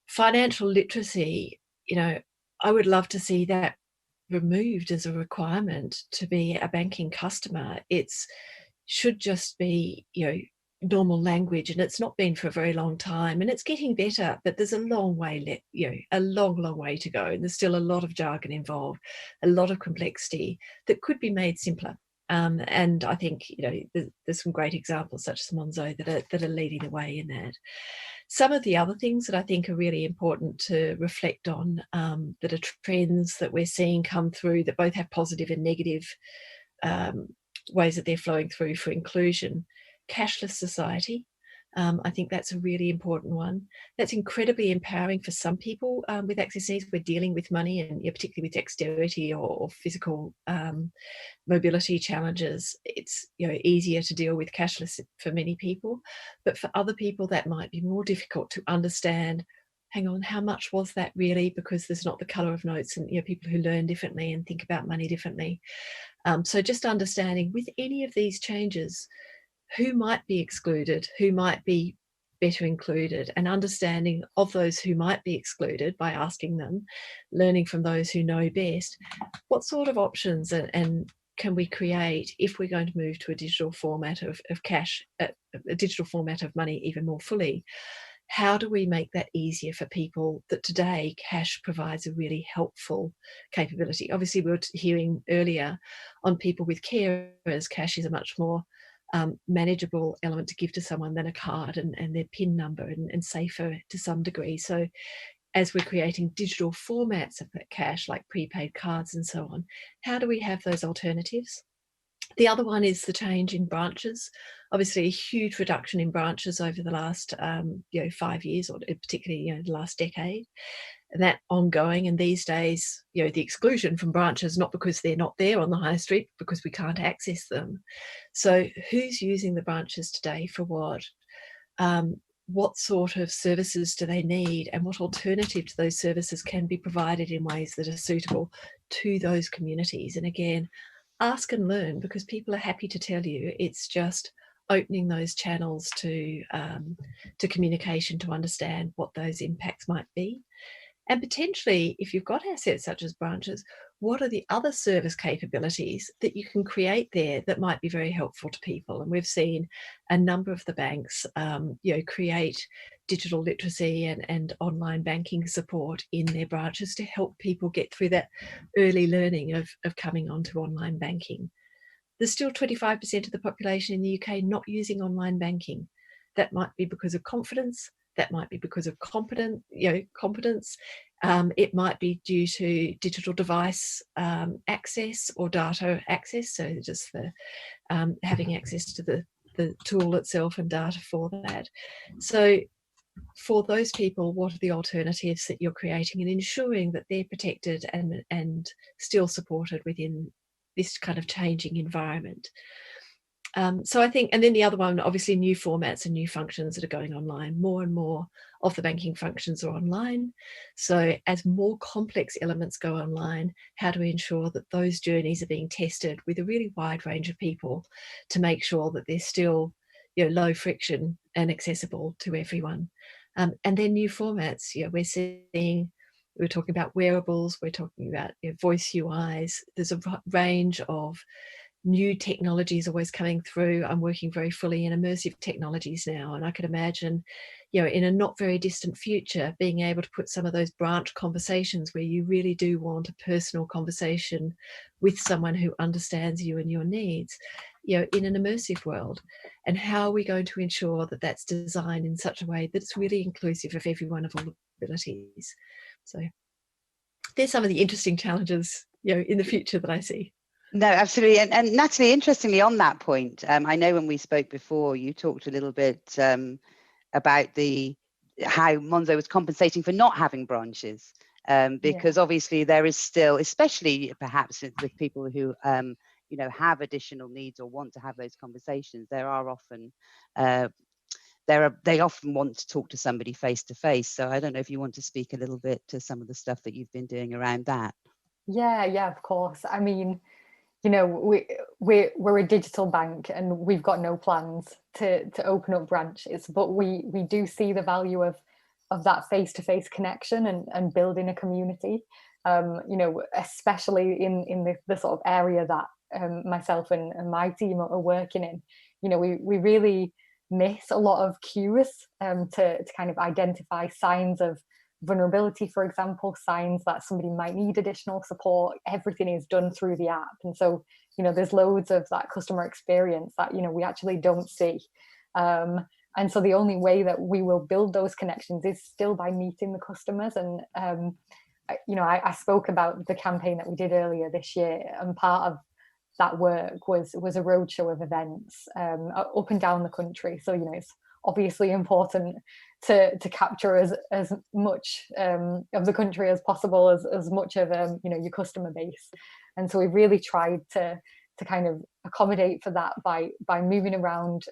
financial literacy, I would love to see that removed as a requirement to be a banking customer. It's should just be, normal language, and it's not been for a very long time, and it's getting better, but there's a long way a long way to go, and there's still a lot of jargon involved, a lot of complexity that could be made simpler. And I think there's some great examples such as Monzo that are leading the way in that. Some of the other things that I think are really important to reflect on, that are trends that we're seeing come through that both have positive and negative ways that they're flowing through for inclusion. Cashless society. I think that's a really important one. That's incredibly empowering for some people with access needs. We're dealing with money, and particularly with dexterity or physical mobility challenges. It's easier to deal with cashless for many people, but for other people that might be more difficult to understand. Hang on, how much was that really? Because there's not the colour of notes, and people who learn differently and think about money differently. So just understanding with any of these changes, who might be excluded, who might be better included, and understanding of those who might be excluded by asking them, learning from those who know best, what sort of options and can we create if we're going to move to a digital format of cash, a digital format of money even more fully. How do we make that easier for people that today cash provides a really helpful capability? Obviously, we were hearing earlier on people with carers, cash is a much more manageable element to give to someone than a card and their PIN number, and safer to some degree. So as we're creating digital formats of that cash, like prepaid cards and so on, how do we have those alternatives? The other one is the change in branches. Obviously, a huge reduction in branches over the last 5 years, or particularly the last decade. And that ongoing, and these days, the exclusion from branches, not because they're not there on the high street, because we can't access them. So who's using the branches today for what? What sort of services do they need, and what alternative to those services can be provided in ways that are suitable to those communities? And again, ask and learn, because people are happy to tell you. It's just opening those channels to communication to understand what those impacts might be. And potentially, if you've got assets such as branches, what are the other service capabilities that you can create there that might be very helpful to people? And we've seen a number of the banks, create digital literacy and online banking support in their branches to help people get through that early learning of coming onto online banking. There's still 25% of the population in the UK not using online banking. That might be because of confidence. That might be because of competence. It might be due to digital device access or data access. So just the having access to the tool itself and data for that. So for those people, what are the alternatives that you're creating, and ensuring that they're protected and still supported within this kind of changing environment? So I think, and then the other one, obviously new formats and new functions that are going online. More and more of the banking functions are online. So as more complex elements go online, how do we ensure that those journeys are being tested with a really wide range of people to make sure that they're still low friction and accessible to everyone? And then new formats, we're talking about wearables, we're talking about voice UIs. There's a range of new technologies always coming through. I'm working very fully in immersive technologies now, and I could imagine, in a not very distant future, being able to put some of those branch conversations where you really do want a personal conversation with someone who understands you and your needs, in an immersive world. And how are we going to ensure that that's designed in such a way that it's really inclusive of everyone of all abilities? So there's some of the interesting challenges, in the future that I see. No, absolutely. And Natalie, interestingly, on that point, I know when we spoke before, you talked a little bit about the how Monzo was compensating for not having branches, because obviously there is still, especially perhaps with people who you know, have additional needs or want to have those conversations, there are often they often want to talk to somebody face to face. So I don't know if you want to speak a little bit to some of the stuff that you've been doing around that. Yeah, of course. I mean, you know, we're a digital bank and we've got no plans to open up branches, but we do see the value of that face-to-face connection and building a community. You know, especially in the sort of area that myself and my team are working in. You know, we really miss a lot of cues to kind of identify signs of vulnerability, for example, signs that somebody might need additional support. Everything is done through the app, and so, you know, there's loads of that customer experience that, you know, we actually don't see. And so the only way that we will build those connections is still by meeting the customers. And you know, I spoke about the campaign that we did earlier this year, and part of that work was a roadshow of events up and down the country. So, you know, it's obviously important to capture as much of the country as possible, as much of you know, your customer base. And so we really tried to kind of accommodate for that by moving around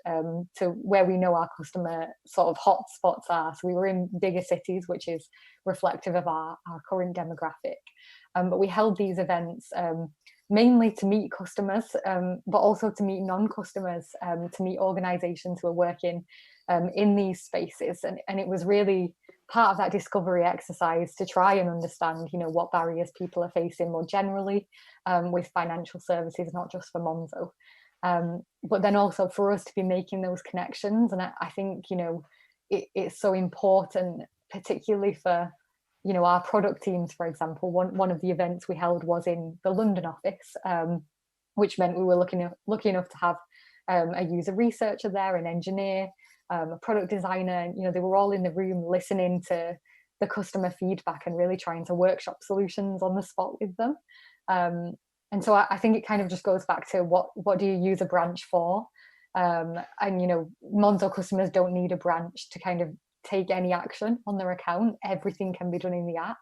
to where we know our customer sort of hotspots are. So we were in bigger cities, which is reflective of our current demographic. But we held these events mainly to meet customers, but also to meet non-customers, to meet organisations who are working in these spaces. And it was really part of that discovery exercise to try and understand, you know, what barriers people are facing more generally with financial services, not just for Monzo. But then also for us to be making those connections. And I think, you know, it's so important, particularly for, you know, our product teams, for example. One of the events we held was in the London office, which meant we were lucky enough to have a user researcher there, an engineer, a product designer. And, you know, they were all in the room listening to the customer feedback and really trying to workshop solutions on the spot with them. And so I think it kind of just goes back to what do you use a branch for? And, you know, Monzo customers don't need a branch to kind of take any action on their account. Everything can be done in the app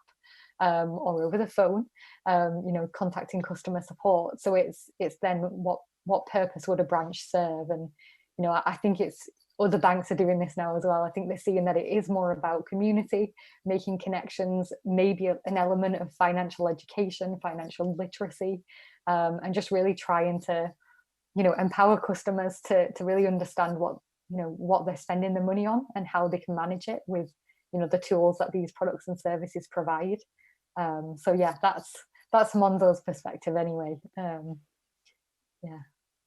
or over the phone, you know, contacting customer support. So it's then what purpose would a branch serve? And, you know, I think it's other banks are doing this now as well. I think they're seeing that it is more about community, making connections, maybe an element of financial education, financial literacy, and just really trying to, you know, empower customers to really understand what they're spending their money on and how they can manage it with, you know, the tools that these products and services provide. So yeah, that's Monzo's perspective anyway.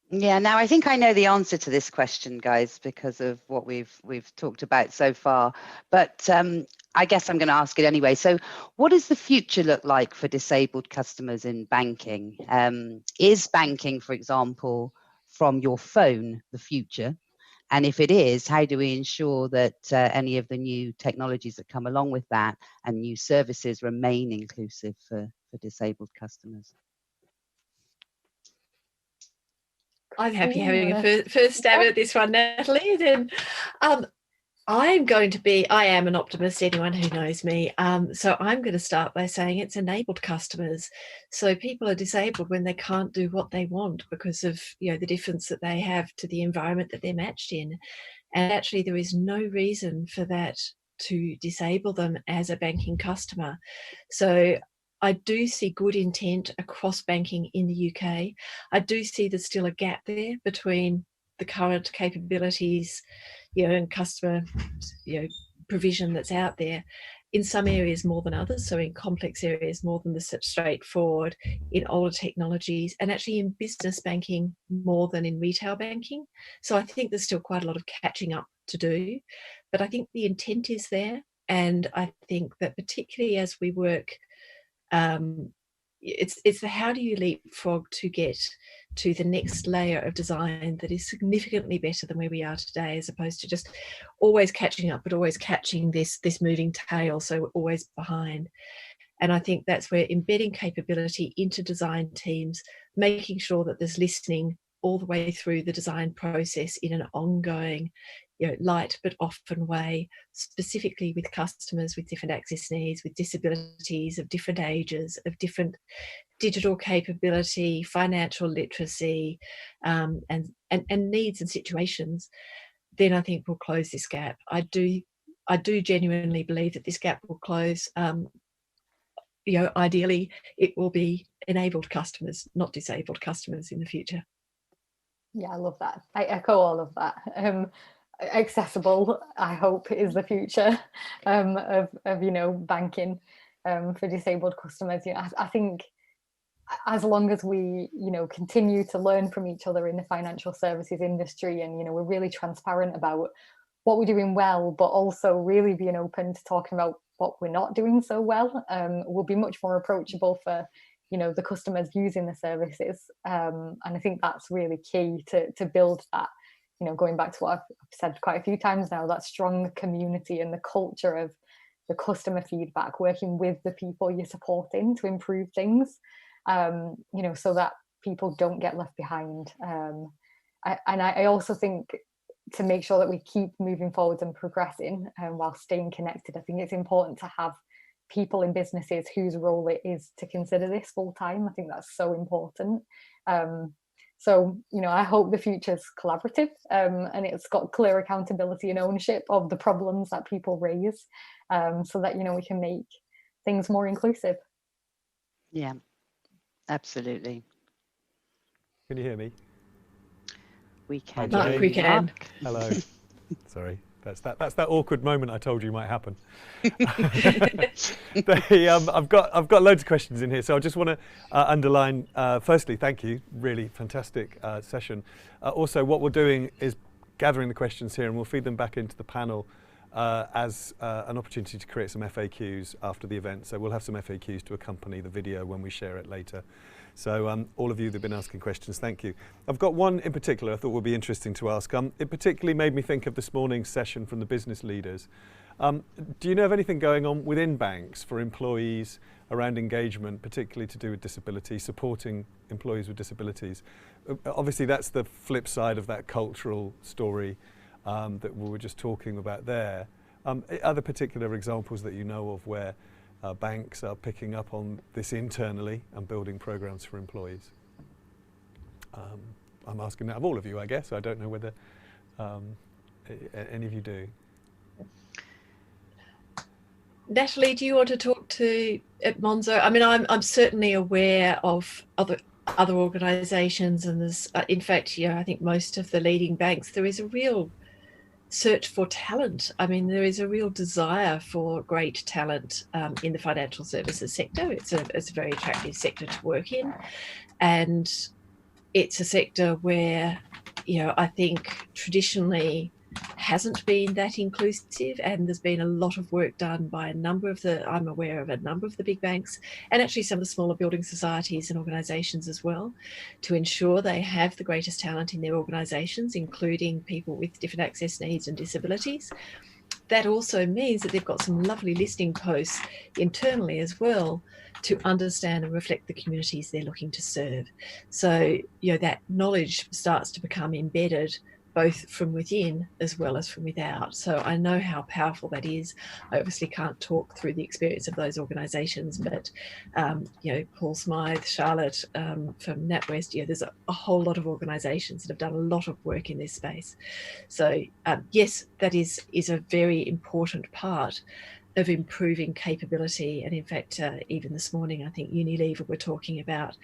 Yeah, now I think I know the answer to this question, guys, because of what we've talked about so far. But I guess I'm going to ask it anyway. So what does the future look like for disabled customers in banking? Is banking, for example, from your phone the future? And if it is, how do we ensure that any of the new technologies that come along with that and new services remain inclusive for disabled customers? I'm happy having a first stab at this one, Natalie. Then I am an optimist, anyone who knows me. So I'm going to start by saying it's enabled customers. So people are disabled when they can't do what they want because of, you know, the difference that they have to the environment that they're matched in. And actually there is no reason for that to disable them as a banking customer. So I do see good intent across banking in the UK. I do see there's still a gap there between the current capabilities, you know, and customer, you know, provision that's out there. In some areas more than others, so in complex areas more than the straightforward, in older technologies, and actually in business banking more than in retail banking. So I think there's still quite a lot of catching up to do, but I think the intent is there. And I think that particularly as we work, it's the how do you leapfrog to get to the next layer of design that is significantly better than where we are today, as opposed to just always catching up, but always catching this moving tail, so we're always behind. And I think that's where embedding capability into design teams, making sure that there's listening all the way through the design process in an ongoing, light but often way, specifically with customers with different access needs, with disabilities of different ages, of different digital capability, financial literacy, and needs and situations, then I think we'll close this gap. I do genuinely believe that this gap will close. Ideally, it will be enabled customers, not disabled customers in the future. Yeah, I love that. I echo all of that. Accessible, I hope, is the future of banking for disabled customers. I think as long as we continue to learn from each other in the financial services industry, and we're really transparent about what we're doing well, but also really being open to talking about what we're not doing so well, we'll be much more approachable for the customers using the services, and I think that's really key to build that, going back to what I've said quite a few times now, that strong community and the culture of the customer feedback, working with the people you're supporting to improve things, so that people don't get left behind. I also think, to make sure that we keep moving forwards and progressing while staying connected, I think it's important to have people in businesses whose role it is to consider this full time. I think that's so important. So I hope the future's collaborative, and it's got clear accountability and ownership of the problems that people raise, so that we can make things more inclusive. Yeah, absolutely. Can you hear me? We can. Mark, we can. Hello. Sorry, that's that awkward moment I told you might happen. I've got loads of questions in here, so I just want to underline. Firstly, thank you. Really fantastic session. Also, what we're doing is gathering the questions here, and we'll feed them back into the panel as an opportunity to create some FAQs after the event. So we'll have some FAQs to accompany the video when we share it later. So all of you that have been asking questions, thank you. I've got one in particular I thought would be interesting to ask. It particularly made me think of this morning's session from the business leaders. Do you know of anything going on within banks for employees around engagement, particularly to do with disability, supporting employees with disabilities? Obviously, that's the flip side of that cultural story that we were just talking about there. Are there particular examples that you know of where banks are picking up on this internally and building programs for employees? I'm asking that of all of you, I guess. I don't know whether any of you do. Natalie, do you want to talk to at Monzo? I mean, I'm certainly aware of other organisations, and there's, in fact, I think most of the leading banks, there is a real search for talent. I mean, there is a real desire for great talent in the financial services sector. It's a very attractive sector to work in, and it's a sector where, I think traditionally hasn't been that inclusive, and there's been a lot of work done by I'm aware of a number of the big banks, and actually some of the smaller building societies and organisations as well, to ensure they have the greatest talent in their organisations, including people with different access needs and disabilities. That also means that they've got some lovely listening posts internally as well to understand and reflect the communities they're looking to serve. So, that knowledge starts to become embedded both from within as well as from without. So I know how powerful that is. I obviously can't talk through the experience of those organisations, but Paul Smythe, Charlotte from NatWest, there's a whole lot of organisations that have done a lot of work in this space. So yes, that is a very important part of improving capability. And in fact, even this morning, I think Unilever were talking about,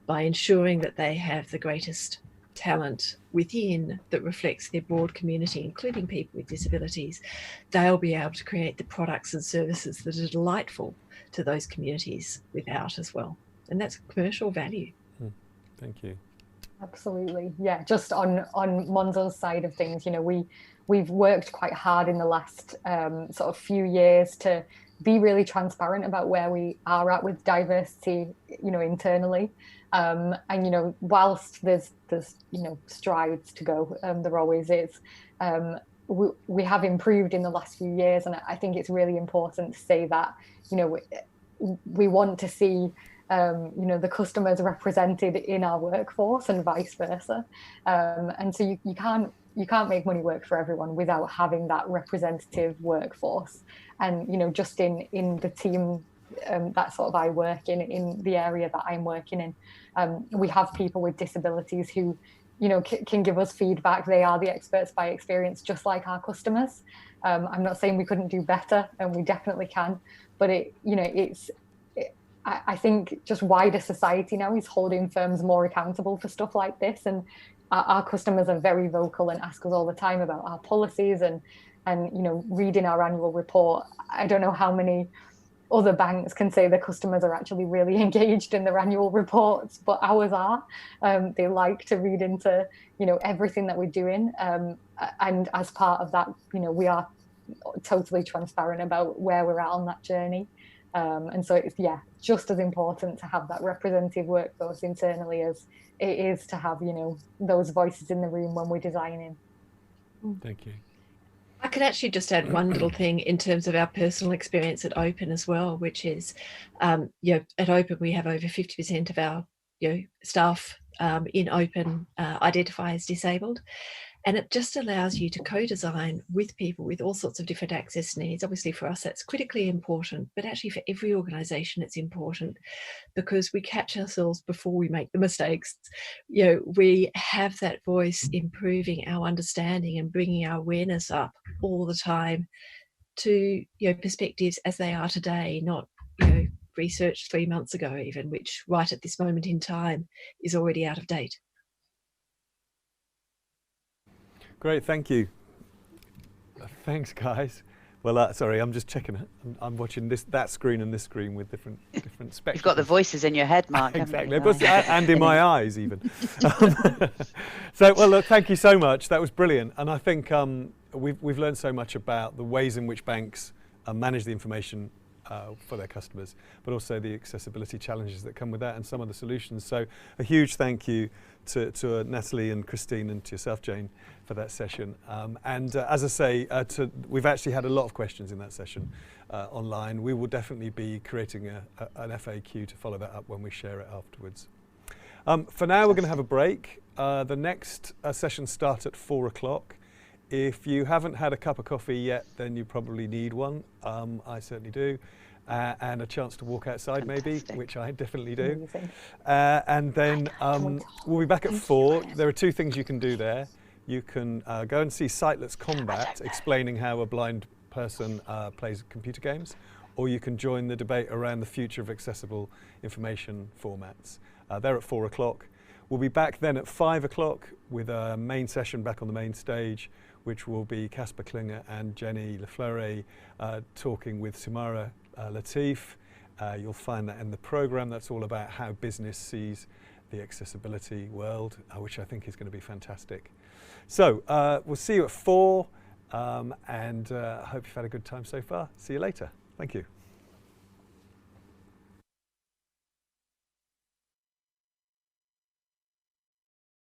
by ensuring that they have the greatest talent within that reflects their broad community, including people with disabilities, they'll be able to create the products and services that are delightful to those communities without as well. And that's commercial value. Thank you. Absolutely. Yeah, just on Monzo's side of things, we've worked quite hard in the last sort of few years to be really transparent about where we are at with diversity, internally. And whilst there's strides to go, there always is. We have improved in the last few years, and I think it's really important to say that we want to see you know, the customers represented in our workforce and vice versa. And so you can't make money work for everyone without having that representative workforce. And, you know, just in the team that sort of I work in the area that I'm working in, we have people with disabilities who, you know, can give us feedback. They are the experts by experience, just like our customers. I'm not saying we couldn't do better, and we definitely can, but I think just wider society now is holding firms more accountable for stuff like this, and our customers are very vocal and ask us all the time about our policies and you know, reading our annual report. I don't know how many other banks can say their customers are actually really engaged in their annual reports, but ours are. They like to read into, you know, everything that we're doing, and as part of that, you know, we are totally transparent about where we're at on that journey. And so it's, yeah, just as important to have that representative workforce internally as it is to have, you know, those voices in the room when we're designing. Thank you. I could actually just add one little thing in terms of our personal experience at Open as well, which is, you know, at Open we have over 50% of our, you know, staff in Open identify as disabled. And it just allows you to co-design with people with all sorts of different access needs. Obviously for us, that's critically important, but actually for every organisation, it's important because we catch ourselves before we make the mistakes. You know, we have that voice improving our understanding and bringing our awareness up all the time to, you know, perspectives as they are today, not, you know, research 3 months ago even, which right at this moment in time is already out of date. Great, thank you. Thanks, guys. Well, sorry, I'm just checking it. I'm watching that screen and this screen with different spectacles. You've got the voices in your head, Mark. Exactly, and in my eyes even. So, well, look, thank you so much. That was brilliant, and I think we've learned so much about the ways in which banks manage the information for their customers, but also the accessibility challenges that come with that and some of the solutions. So a huge thank you to Natalie and Christine and to yourself, Jane, for that session. And as I say, we've actually had a lot of questions in that session online. We will definitely be creating an FAQ to follow that up when we share it afterwards. For now, we're going to have a break. The next session starts at 4 o'clock. If you haven't had a cup of coffee yet, then you probably need one. I certainly do. And a chance to walk outside maybe, which I definitely do. And then we'll be back at 4. There are 2 things you can do there. You can go and see Sightless Combat, explaining how a blind person plays computer games, or you can join the debate around the future of accessible information formats. They're at 4 o'clock. We'll be back then at 5 o'clock with a main session back on the main stage, which will be Casper Klinger and Jenny Lefleury talking with Sumara Latif. You'll find that in the programme. That's all about how business sees the accessibility world, which I think is going to be fantastic. So we'll see you at 4, and I hope you've had a good time so far. See you later. Thank you.